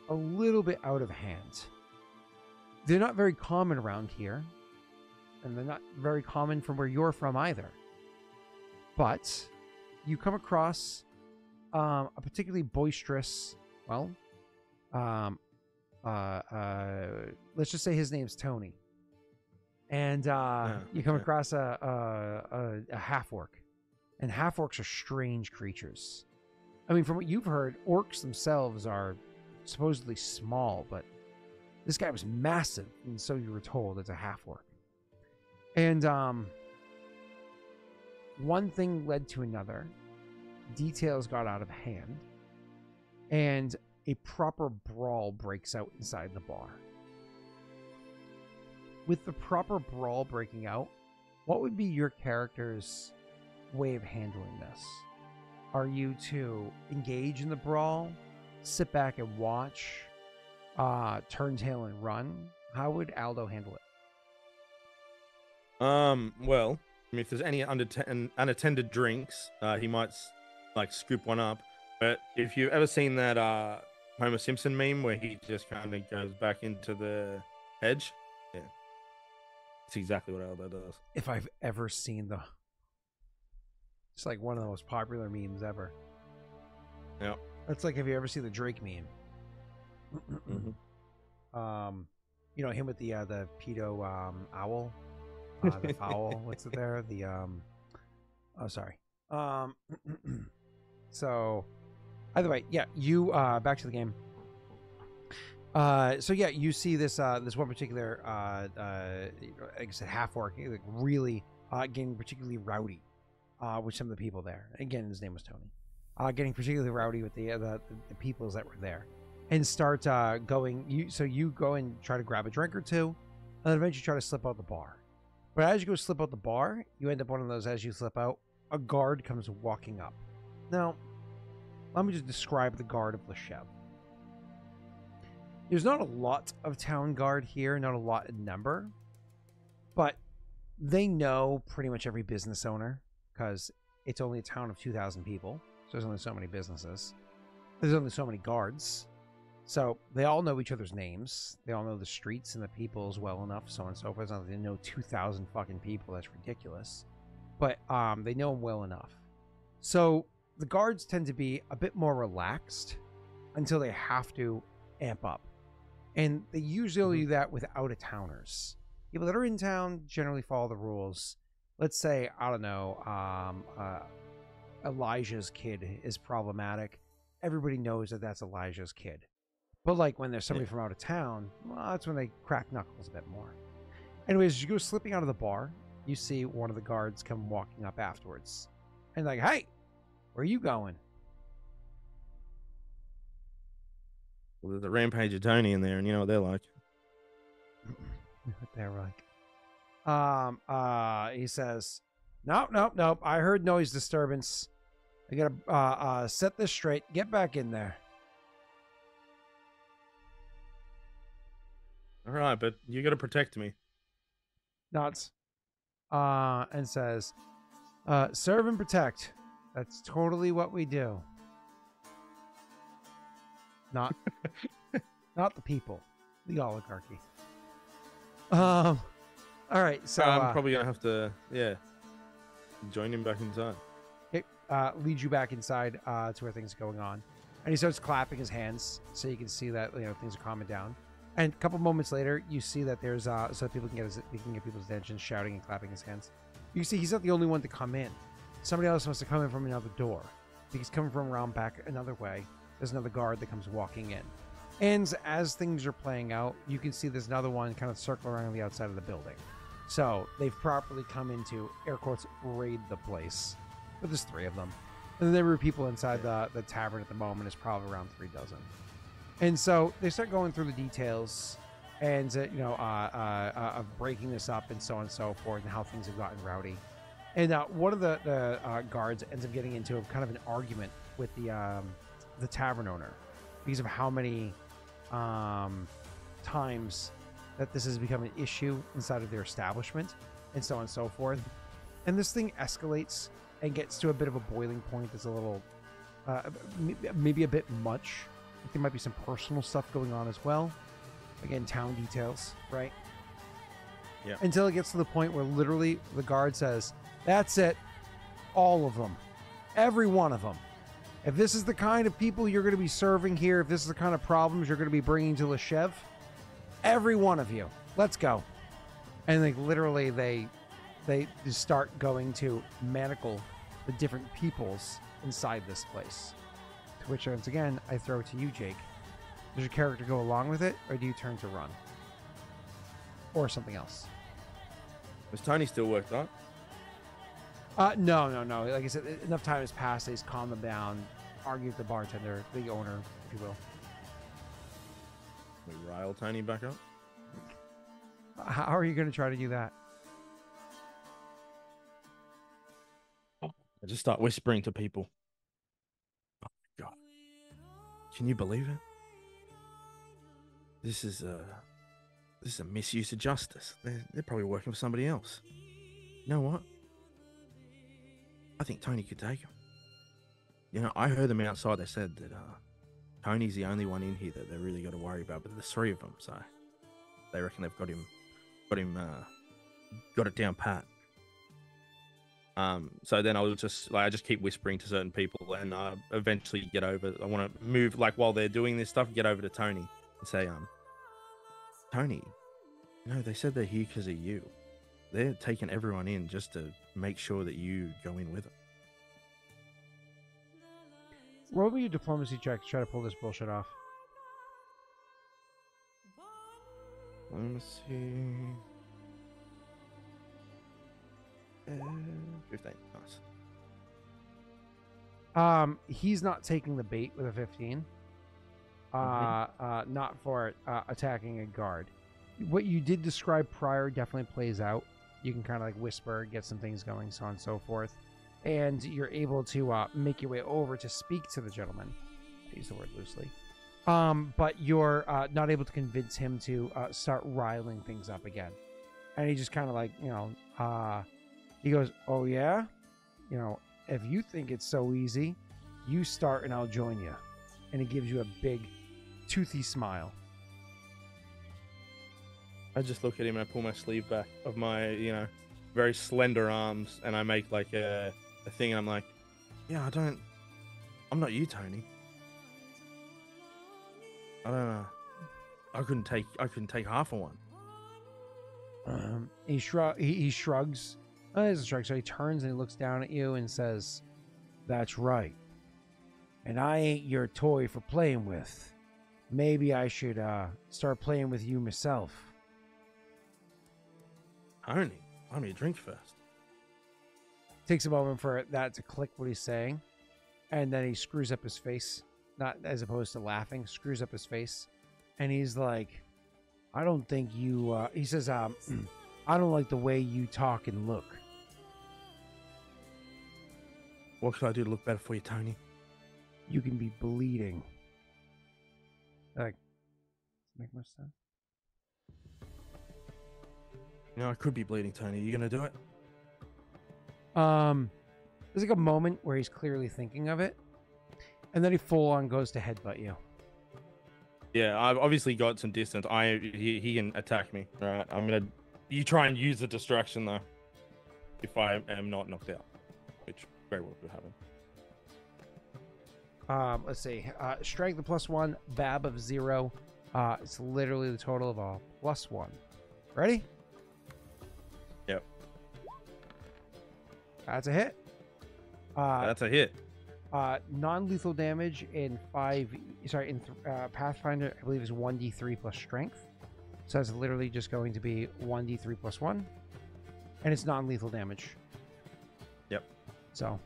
a little bit out of hand. They're not very common around here, and they're not very common from where you're from either. But you come across a particularly boisterous, well, let's just say his name's Tony. And you come across a half-orc. And half-orcs are strange creatures. I mean, from what you've heard, orcs themselves are supposedly small, but this guy was massive, and so you were told it's a half-orc. And one thing led to another. Details got out of hand, and a proper brawl breaks out inside the bar. With the proper brawl breaking out, what would be your character's way of handling this? Are you to engage in the brawl, sit back and watch, turn tail and run? How would Aldo handle it? Well, I mean, if there's any unattended drinks, he might like scoop one up. But if you've ever seen that Homer Simpson meme where he just kind of goes back into the hedge, yeah, it's exactly what Aldo does. If I've ever seen it's like one of the most popular memes ever. Yeah, that's like, have you ever seen the Drake meme? mm-hmm. You know him with the pedo owl, the fowl. What's it there? The oh, sorry. So either way, yeah, you back to the game. So yeah, you see this this one particular like I said, half orc, like really getting particularly rowdy with some of the people there. Again, his name was Tony. Getting particularly rowdy with the peoples that were there, and start going. You go and try to grab a drink or two, and then eventually try to slip out the bar. But as you go slip out the bar, you end up one of those. As you slip out, a guard comes walking up. Now, let me just describe the guard of Loshev. There's not a lot of town guard here, not a lot in number, but they know pretty much every business owner because it's only a town of 2,000 people, so there's only so many businesses. There's only so many guards, so they all know each other's names. They all know the streets and the peoples well enough, so on and so forth. It's not that they know 2,000 fucking people. That's ridiculous, but they know them well enough. So the guards tend to be a bit more relaxed until they have to amp up. And they usually do that with out-of-towners. People that are in town generally follow the rules. Let's say, I don't know, Elijah's kid is problematic. Everybody knows that that's Elijah's kid. But like when there's somebody from out of town, well, that's when they crack knuckles a bit more. Anyways, as you go slipping out of the bar, you see one of the guards come walking up afterwards. And like, hey, where are you going? Well, there's a rampage of Tony in there, and you know what they're like. They're like, he says, nope. I heard noise disturbance. I gotta set this straight. Get back in there. All right, but you gotta protect me. Nods. And says, serve and protect. That's totally what we do. Not the people, the oligarchy. All right, so I'm probably gonna have to, join him back inside. Okay, leads you back inside to where things are going on, and he starts clapping his hands so you can see that things are calming down. And a couple moments later, you see that there's so people can get people's attention, shouting and clapping his hands. You see he's not the only one to come in. Somebody else wants to come in from another door. He's coming from around back another way. There's another guard that comes walking in. And as things are playing out, you can see there's another one kind of circling around the outside of the building. So they've properly come into, air quotes, raid the place. But there's 3 of them. And the number of people inside the tavern at the moment is probably around 3 dozen. And so they start going through the details and, of breaking this up and so on and so forth and how things have gotten rowdy. And one of the guards ends up getting into kind of an argument with the tavern owner because of how many times that this has become an issue inside of their establishment. and so on and so forth. And this thing escalates and gets to a bit of a boiling point. That's a little, maybe a bit much. I think there might be some personal stuff going on as well. Again, town details, right? Yeah. Until it gets to the point where literally the guard says, "That's it. All of them. Every one of them. If this is the kind of people you're going to be serving here, if this is the kind of problems you're going to be bringing to Loshev, every one of you, let's go." And like literally they just start going to manacle the different peoples inside this place. To which, once again, I throw it to you, Jake. Does your character go along with it, or do you turn to run? Or something else? Was Tony still worked on? No. Like I said, enough time has passed. He's calmed them down, argued with the bartender, the owner, if you will. We rile Tony back up? How are you going to try to do that? I just start whispering to people. Oh my God. Can you believe it? This is a misuse of justice. They're probably working for somebody else. You know what? I think Tony could take him. You know, I heard them outside. They said that Tony's the only one in here that they really got to worry about, but there's 3 of them, so they reckon they've got it down pat. So then I just keep whispering to certain people, and eventually get over. I want to move, like, while they're doing this stuff, get over to Tony and say, Tony, no, they said they're here because of you. They're taking everyone in just to make sure that you go in with them. Roll me your diplomacy check to try to pull this bullshit off. Let me see. 15. Nice. He's not taking the bait with a 15. Not for attacking a guard. What you did describe prior definitely plays out. You can kind of like whisper, get some things going, so on and so forth. And you're able to make your way over to speak to the gentleman. I use the word loosely. But you're not able to convince him to start riling things up again. And he just kind of like, he goes, "Oh yeah? You know, if you think it's so easy, you start and I'll join you." And he gives you a big, toothy smile. I just look at him and I pull my sleeve back of my, very slender arms, and I make like a thing, and I'm like, "Yeah, I'm not you, Tony. I don't know. I couldn't take half of one." He shrugs. Oh, there's a shrug. So he turns and he looks down at you and says, "That's right. And I ain't your toy for playing with. Maybe I should start playing with you myself." Tony, buy me a drink first. Takes a moment for that to click what he's saying, and then he screws up his face, not as opposed to laughing, screws up his face, and he's like, "I don't think you," he says, "I don't like the way you talk and look." What could I do to look better for you, Tony? "You can be bleeding." Like, does that make much sense? I could be bleeding, Tony. Are you gonna do it? There's like a moment where he's clearly thinking of it, and then he full on goes to headbutt you. Yeah, I've obviously got some distance. He can attack me. All right, you try and use the distraction though. If I am not knocked out, which very well could happen. Let's see. Strength of +1, Bab of 0. It's literally the total of a +1. Ready? Yep. That's a hit. That's a hit. Non-lethal damage in Pathfinder, I believe, is 1d3 plus strength. So it's literally just going to be 1d3 plus 1. And it's non-lethal damage. Yep. So.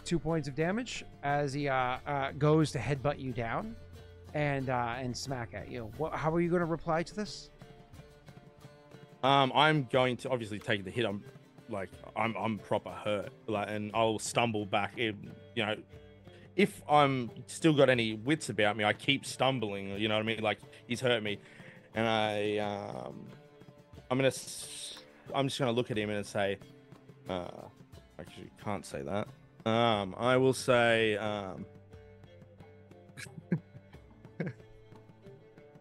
Two points of damage as he goes to headbutt you down and smack at you. How are you going to reply to this? I'm going to obviously take the hit. I'm proper hurt, and I'll stumble back. if I'm still got any wits about me, I keep stumbling. You know what I mean? Like he's hurt me, and I'm just gonna look at him and say, actually can't say that. I will say, I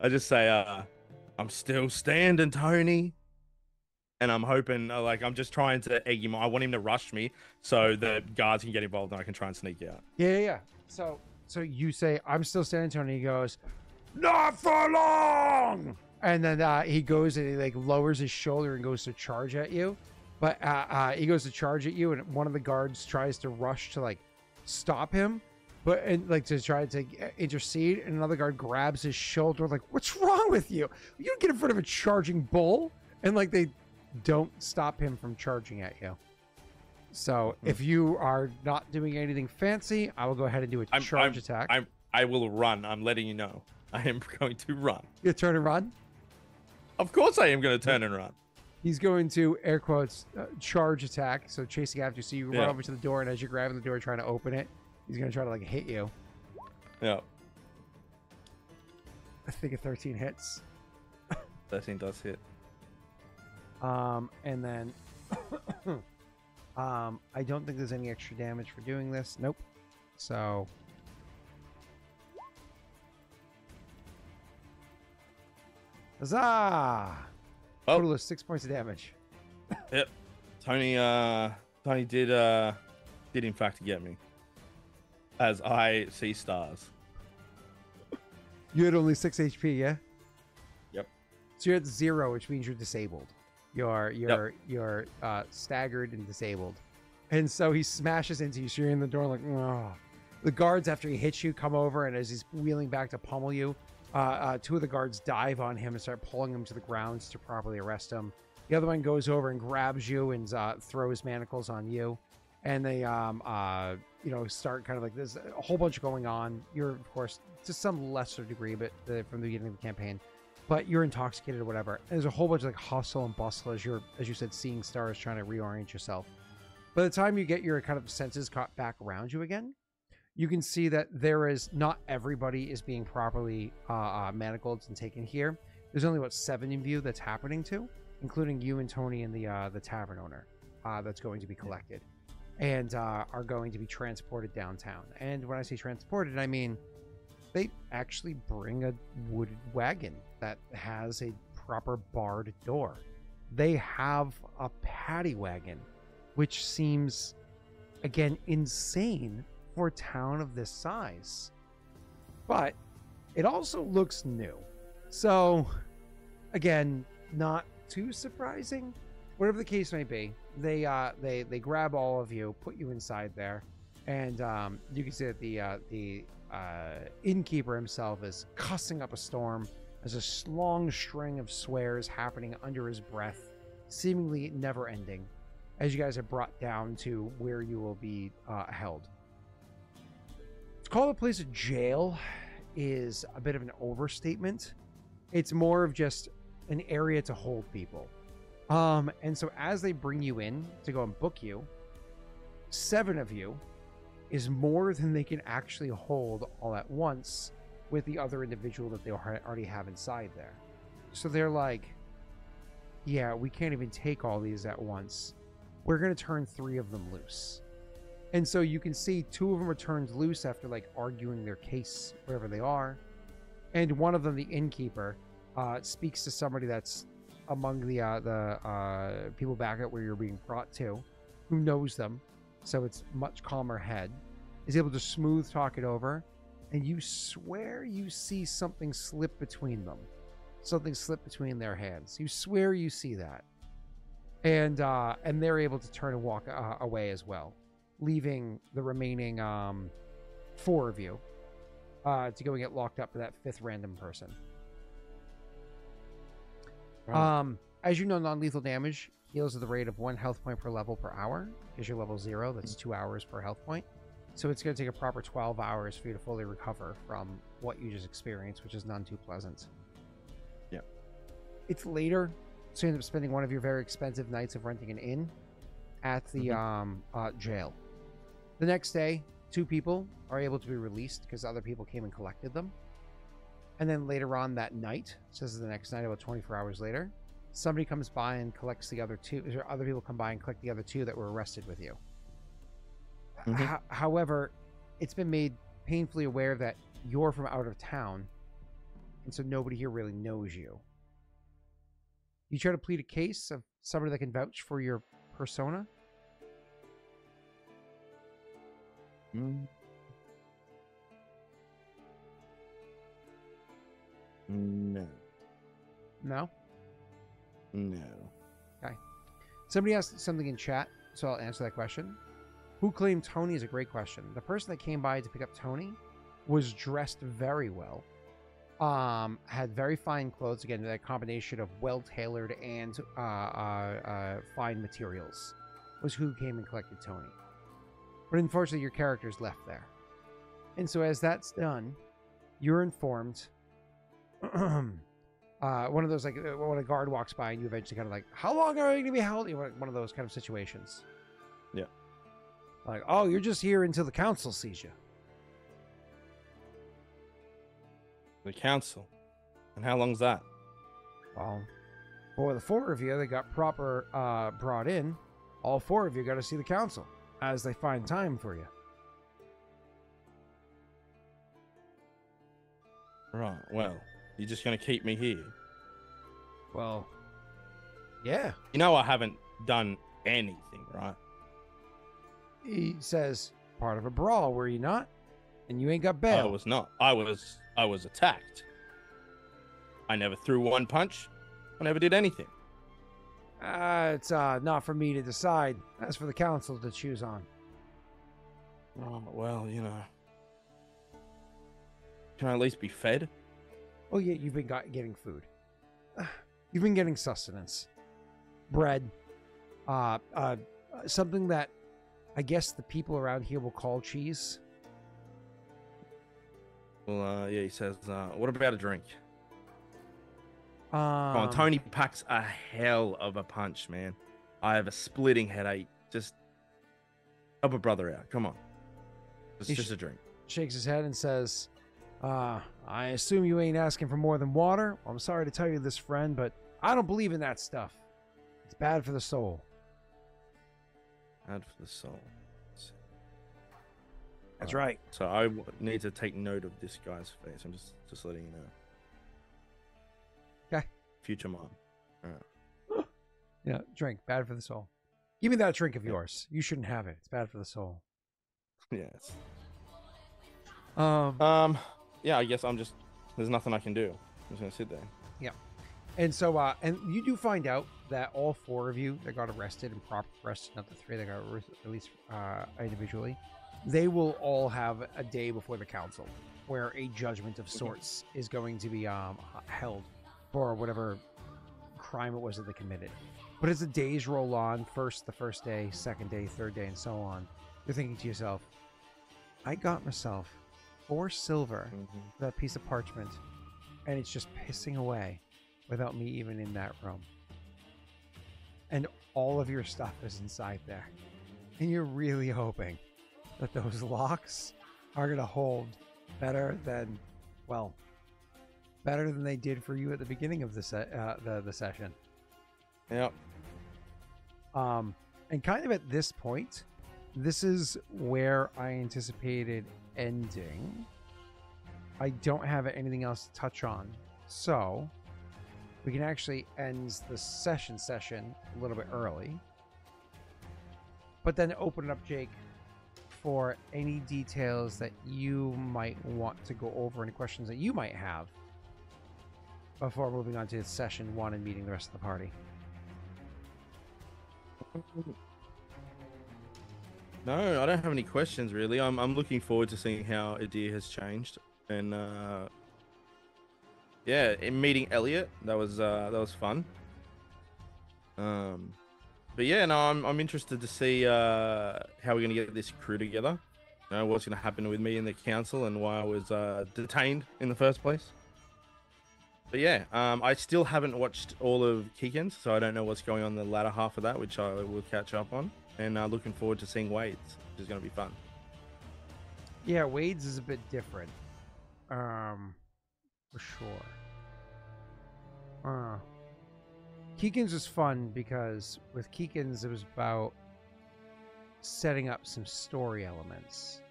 just say, I'm still standing, Tony. And I'm hoping, like, I'm just trying to egg him. I want him to rush me so the guards can get involved and I can try and sneak out. Yeah. So you say, I'm still standing, Tony. He goes, not for long. And then he goes and he like lowers his shoulder and goes to charge at you. But he goes to charge at you, and one of the guards tries to rush to like stop him, and like to try to intercede. And another guard grabs his shoulder, like, "What's wrong with you? You don't get in front of a charging bull." And like they don't stop him from charging at you. So if you are not doing anything fancy, I will go ahead and do a charge attack. I will run. I'm letting you know. I am going to run. You turn and run? Of course I am going to turn and run. He's going to, air quotes, charge attack. So chasing after you. So you run over to the door, and as you're grabbing the door trying to open it, he's going to try to like hit you. Yeah. I think a 13 hits. 13 does hit. And then I don't think there's any extra damage for doing this. Nope. So huzzah! Total of 6 points of damage. Yep. Tony did in fact get me. As I see stars. You had only 6 HP, yeah? Yep. So you're at 0, which means you're disabled. You're staggered and disabled. And so he smashes into you, so you're in the door like, oh. The guards, after he hits you, come over, and as he's wheeling back to pummel you, 2 of the guards dive on him and start pulling him to the ground to properly arrest him. The other one goes over and grabs you and throws manacles on you. And they, start kind of like there's a whole bunch going on. You're, of course, to some lesser degree, but from the beginning of the campaign, but you're intoxicated or whatever. And there's a whole bunch of like hustle and bustle as you're, as you said, seeing stars, trying to reorient yourself. By the time you get your kind of senses caught back around you again, you can see that there is not everybody is being properly manacled and taken here. There's only about 7 in view that's happening to, including you and Tony and the tavern owner that's going to be collected and are going to be transported downtown. And when I say transported, I mean they actually bring a wooden wagon that has a proper barred door. They have a paddy wagon, which seems, again, insane for a town of this size. But it also looks new. So, again, not too surprising. Whatever the case may be, they grab all of you, put you inside there, and you can see that the innkeeper himself is cussing up a storm. There's a long string of swears happening under his breath, seemingly never ending, as you guys are brought down to where you will be held. To call the place a jail is a bit of an overstatement. It's more of just an area to hold people. And so as they bring you in to go and book you, 7 of you is more than they can actually hold all at once with the other individual that they already have inside there. So they're like, yeah, we can't even take all these at once. We're going to turn 3 of them loose. And so you can see 2 of them are turned loose after like arguing their case wherever they are. And one of them, the innkeeper, speaks to somebody that's among the people back at where you're being brought to, who knows them. So it's much calmer head, is able to smooth talk it over. And you swear you see something slip between them. Something slip between their hands. You swear you see that. And they're able to turn and walk away as well, leaving the remaining 4 of you to go and get locked up to that 5th random person. Wow. As you know, non-lethal damage heals at the rate of 1 health point per level per hour. Because you're level 0, that's 2 hours per health point. So it's going to take a proper 12 hours for you to fully recover from what you just experienced, which is none too pleasant. Yeah. It's later, so you end up spending one of your very expensive nights of renting an inn at the jail. The next day, 2 people are able to be released because other people came and collected them. And then later on that night, so this is the next night, about 24 hours later, somebody comes by and collects the other 2, or other people come by and collect the other 2 that were arrested with you. However, it's been made painfully aware that you're from out of town, and so nobody here really knows you. You try to plead a case of somebody that can vouch for your persona? No. No? No. Okay. Somebody asked something in chat, so I'll answer that question. Who claimed Tony is a great question. The person that came by to pick up Tony was dressed very well. Had very fine clothes. Again, that combination of well-tailored and fine materials was who came and collected Tony. But unfortunately, your character's left there. And so as that's done, you're informed. One of those, like, when a guard walks by and you eventually kind of like, how long are you going to be held? You know, one of those kind of situations. Yeah. Like, oh, you're just here until the council sees you. The council. And how long's that? Well, for the 4 of you that got proper brought in, all 4 of you got to see the council as they find time for you. Right, well, you're just going to keep me here? Well, yeah. You know I haven't done anything, right? He says, part of a brawl, were you not? And you ain't got bail. I was not. I was attacked. I never threw one punch. I never did anything. It's not for me to decide. That's for the council to choose on. Oh, well, you know. Can I at least be fed? Oh, yeah, you've been getting food. You've been getting sustenance. Bread. Something that I guess the people around here will call cheese. Well, yeah, he says, what about a drink? Come Come on, Tony packs a hell of a punch, man. I have a splitting headache. Just help a brother out. Come on. It's just a drink. Shakes his head and says, I assume you ain't asking for more than water. Well, I'm sorry to tell you this, friend, but I don't believe in that stuff. It's bad for the soul. Bad for the soul. That's right. So I need to take note of this guy's face. I'm just letting you know. Okay. Future mom. All right. Yeah, drink. Bad for the soul. Give me that drink of yours. You shouldn't have it. It's bad for the soul. Yes. Yeah, I guess there's nothing I can do. I'm just gonna sit there. Yeah. And so, and you do find out that all 4 of you that got arrested and proper arrested, not the 3 that got released individually, they will all have a day before the council where a judgment of sorts is going to be held for whatever crime it was that they committed. But as the days roll on, the first day, second day, third day, and so on, you're thinking to yourself, I got myself 4 silver for that piece of parchment, and it's just pissing away without me even in that room. And all of your stuff is inside there. And you're really hoping that those locks are going to hold better than they did for you at the beginning of the session. Yep. And kind of at this point, this is where I anticipated ending. I don't have anything else to touch on, so we can actually end the session a little bit early, but then open it up, Jake, for any details that you might want to go over, any questions that you might have before moving on to session 1 and meeting the rest of the party. No, I don't have any questions really. I'm looking forward to seeing how Adir has changed, and yeah, in meeting Elliot, that was fun. But yeah, no, I'm interested to see how we're gonna get this crew together. You know, what's gonna happen with me in the council and why I was detained in the first place. But yeah, I still haven't watched all of Keegan's, so I don't know what's going on in the latter half of that, which I will catch up on. And looking forward to seeing Wade's, which is going to be fun. Yeah, Wade's is a bit different. For sure. Keegan's was fun because with Keegan's it was about setting up some story elements,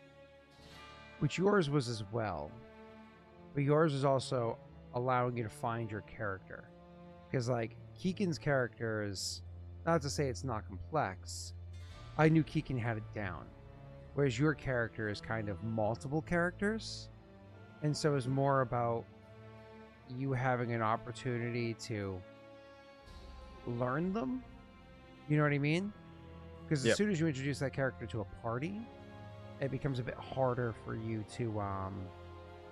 which yours was as well. But yours was also allowing you to find your character. Because, like, Keegan's character is, not to say it's not complex, I knew Keegan had it down. Whereas your character is kind of multiple characters. And so it's more about you having an opportunity to learn them. You know what I mean? Because as soon as you introduce that character to a party, it becomes a bit harder for you to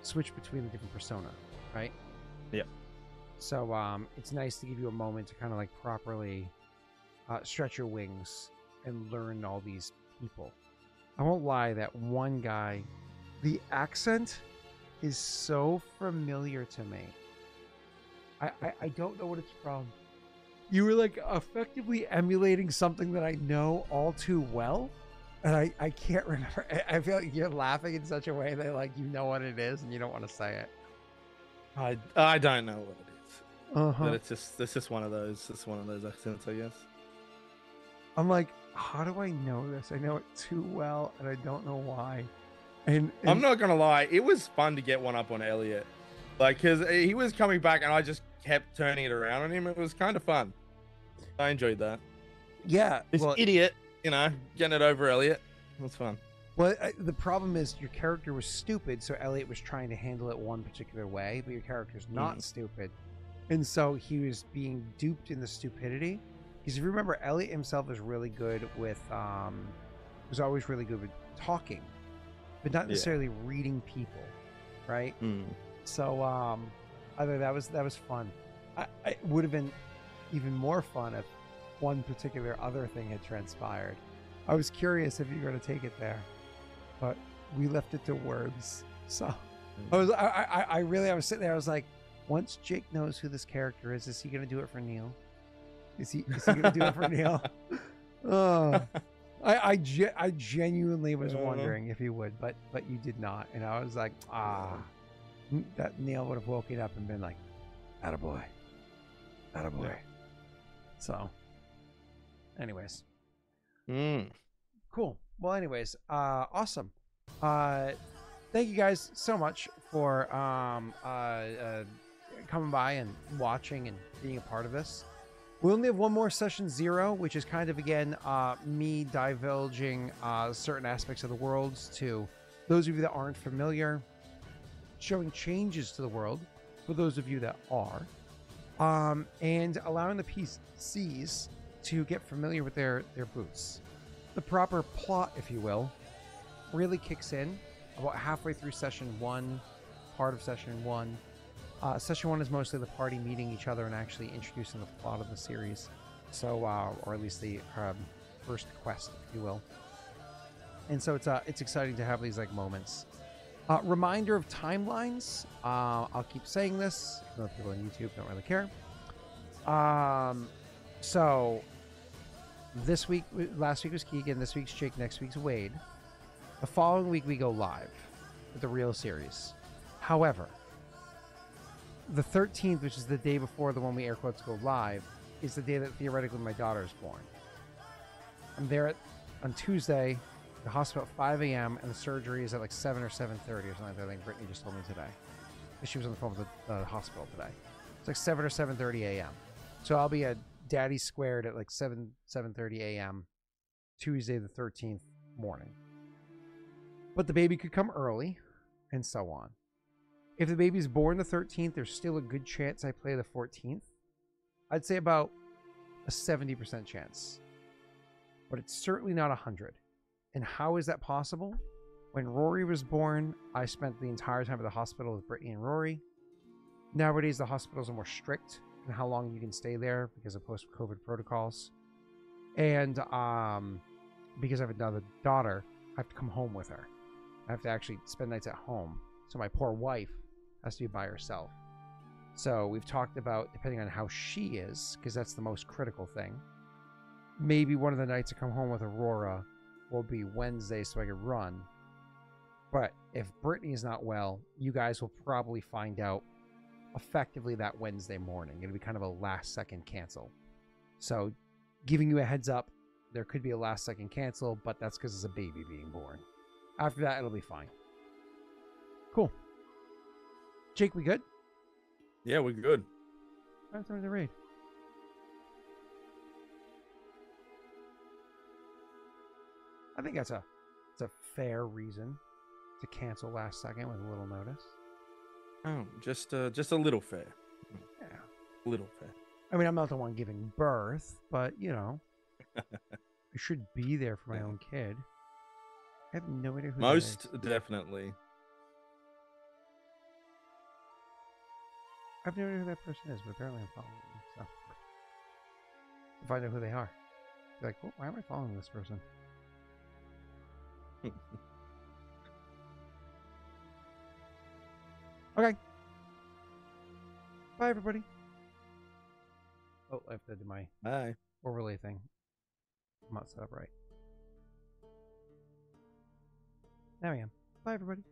switch between the different persona, right? Yep. So it's nice to give you a moment to kind of like properly stretch your wings and learn all these people. I won't lie, that one guy, the accent is so familiar to me. I don't know what it's from. You were like effectively emulating something that I know all too well, and I can't remember. I feel like you're laughing in such a way that like you know what it is and you don't want to say it. I don't know what it is. Uh-huh. But it's just one of those. It's one of those accents, I guess. I'm like, how do I know this? I know it too well, and I don't know why. And I'm not gonna lie, it was fun to get one up on Elliot, like because he was coming back, and I just kept turning it around on him. It was kind of fun. I enjoyed that. Yeah, This idiot, getting it over Elliot. It was fun. Well, the problem is your character was stupid, so Elliot was trying to handle it one particular way, but your character's not stupid. And so he was being duped in the stupidity. Because if you remember, Elliot himself is really good with, was always really good with talking, but not necessarily reading people, right? So I thought that was fun. It would have been even more fun if one particular other thing had transpired. I was curious if you were going to take it there, but we left it to words. So I was sitting there. I was like, once Jake knows who this character is he going to do it for Neil? Is he going to do it for Neil? Oh, I genuinely was wondering if he would, but you did not, and I was like, that Neil would have woken up and been like, attaboy. Yeah. So, anyways, cool. Well, anyways, awesome. Thank you guys so much for coming by and watching and being a part of this. We only have one more session 0, which is kind of, again, me divulging certain aspects of the worlds to those of you that aren't familiar, showing changes to the world for those of you that are, and allowing the PCs to get familiar with their booths. The proper plot, if you will, really kicks in about halfway through session 1, part of session 1. Session 1 is mostly the party meeting each other and actually introducing the plot of the series. So, or at least the first quest, if you will. And so it's exciting to have these like moments. Reminder of timelines. I'll keep saying this, even though people on YouTube don't really care. So last week was Keegan, this week's Jake, next week's Wade. The following week we go live with the real series. However, the 13th, which is the day before the one we air quotes go live, is the day that theoretically my daughter is born. I'm there on Tuesday, the hospital at 5 a.m. and the surgery is at like 7 or 7:30 or something like that. I think Brittany just told me today. She was on the phone with the hospital today. It's like 7 or 7:30 a.m. So I'll be at Daddy Squared at like 7:30 a.m. Tuesday the 13th morning. But the baby could come early, and so on. If the baby's born the 13th, there's still a good chance I play the 14th. I'd say about a 70% chance. But it's certainly not 100. And how is that possible? When Rory was born, I spent the entire time at the hospital with Brittany and Rory. Nowadays, the hospitals are more strict in how long you can stay there because of post-COVID protocols. And because I have another daughter, I have to come home with her. I have to actually spend nights at home. So my poor wife has to be by herself. So we've talked about, depending on how she is, because that's the most critical thing, maybe one of the nights I come home with Aurora will be Wednesday so I can run. But if Brittany's not well, you guys will probably find out effectively that Wednesday morning. It'll be kind of a last second cancel. So giving you a heads up, there could be a last second cancel, but that's because it's a baby being born. After that, it'll be fine. Cool. Jake, we good? Yeah, we're good. Time to raid. I think it's a fair reason to cancel last second with a little notice. Oh, just a little fair. Yeah. A little fair. I mean, I'm not the one giving birth, but you know, I should be there for my own kid. I have no idea who Most that is. definitely. I have no idea who that person is, but apparently I'm following them. So I'll find out who they are. Be like, well, why am I following this person? Okay. Bye, everybody. Oh, I have to do my Bye. overlay thing. I'm not set up right. Now I am. Bye, everybody.